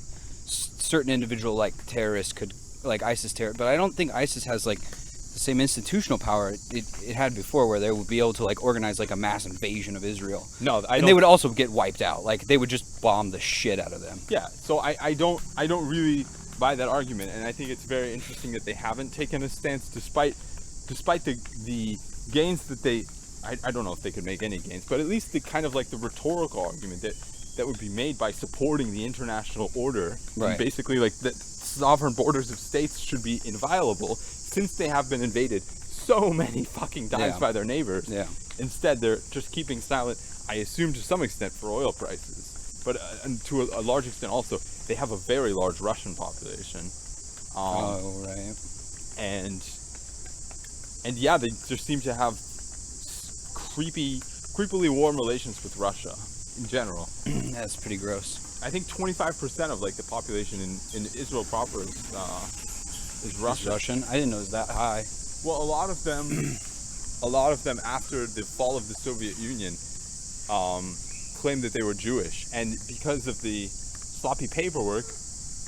certain individual like terrorists could, like ISIS terror, but I don't think ISIS has like the same institutional power it had before, where they would be able to like organize like a mass invasion of Israel. No, and they would also get wiped out. Like, they would just bomb the shit out of them. Yeah, so I don't really buy that argument, and I think it's very interesting that they haven't taken a stance despite the gains that they. I don't know if they could make any gains, but at least the kind of like the rhetorical argument that would be made by supporting the international order, and basically like that sovereign borders of states should be inviolable, since they have been invaded so many fucking times by their neighbors. Instead, they're just keeping silent, I assume to some extent for oil prices, but and to a large extent also, they have a very large Russian population. And yeah, they just seem to have creepily warm relations with Russia in general. That's pretty gross. I think 25% of like the population in Israel proper is Russian. I didn't know it was that high. Well, a lot of them after the fall of the Soviet Union claimed that they were Jewish, and because of the sloppy paperwork,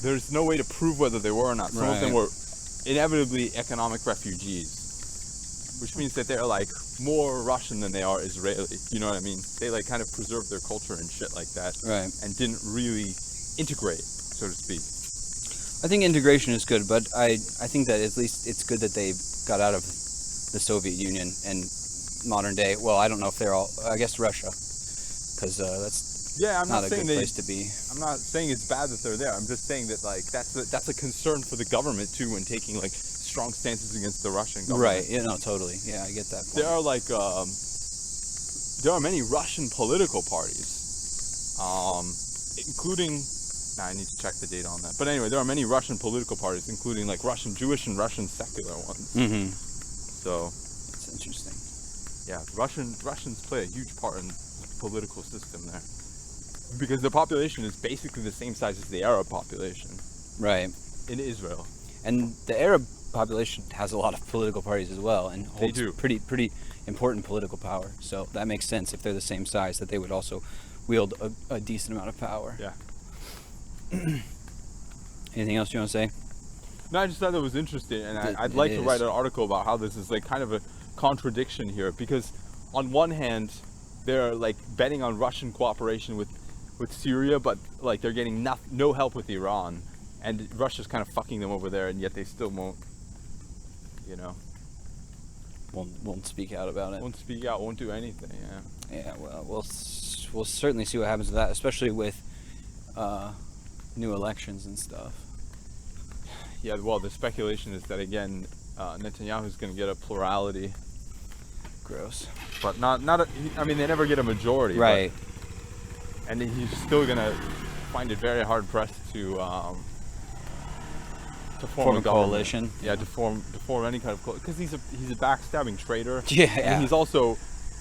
there's no way to prove whether they were or not. Some of them were inevitably economic refugees, which means that they're like more Russian than they are Israeli. You know what I mean? They like kind of preserved their culture and shit like that, and didn't really integrate, so to speak. I think integration is good, but I think that at least it's good that they got out of the Soviet Union and modern day. Well, I don't know if they're all. I guess Russia, because that's I'm not not a saying good place to be. I'm not saying it's bad that they're there. I'm just saying that like that's a concern for the government too when taking like strong stances against the Russian government. Right. Yeah. No. Totally. Yeah. I get that point. There are like there are many Russian political parties, including. I need to check the data on that. But anyway, there are many Russian political parties, including like Russian Jewish and Russian secular ones. So it's interesting. Yeah, Russians play a huge part in the political system there, because the population is basically the same size as the Arab population. Right. In Israel. And the Arab population has a lot of political parties as well, and holds pretty important political power. So that makes sense, if they're the same size, that they would also wield a decent amount of power. Yeah. Anything else you want to say? No, I just thought that was interesting, and I'd like to write an article about how this is like kind of a contradiction here, because on one hand they're like betting on Russian cooperation with Syria, but like they're getting no help with Iran, and Russia's kind of fucking them over there, and yet they still won't speak out about it. Won't speak out, won't do anything. Yeah, well, we'll certainly see what happens with that, especially with new elections and stuff. Yeah, well, the speculation is that again, Netanyahu's going to get a plurality. Gross. But I mean, they never get a majority. Right. And he's still going to find it very hard pressed to form a coalition. Yeah, to form any kind of coalition, because he's a backstabbing traitor. Yeah. And he's also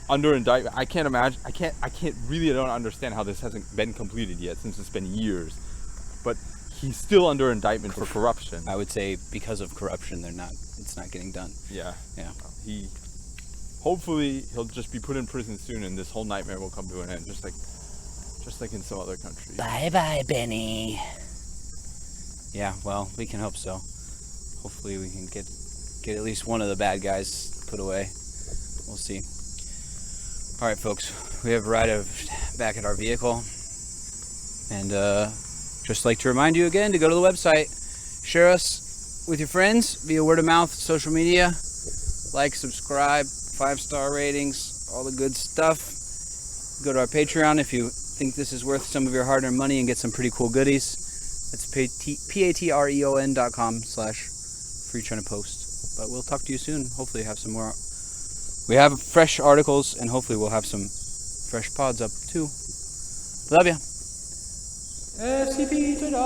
under indictment. I can't really don't understand how this hasn't been completed yet, since it's been years. But he's still under indictment for corruption. I would say because of corruption, it's not getting done. Yeah. Yeah. hopefully he'll just be put in prison soon, and this whole nightmare will come to an end, just like in some other countries. Bye, Benny. Yeah, well, we can hope so. Hopefully we can get at least one of the bad guys put away. We'll see. All right, folks, we have arrived back at our vehicle, and just like to remind you again to go to the website, share us with your friends via word of mouth, social media, like, subscribe, 5-star ratings, all the good stuff. Go to our Patreon if you think this is worth some of your hard-earned money and get some pretty cool goodies. That's patreon.com/FreeChinaPost. But we'll talk to you soon. Hopefully have some more. We have fresh articles, and hopefully we'll have some fresh pods up too. Love ya. FCP最大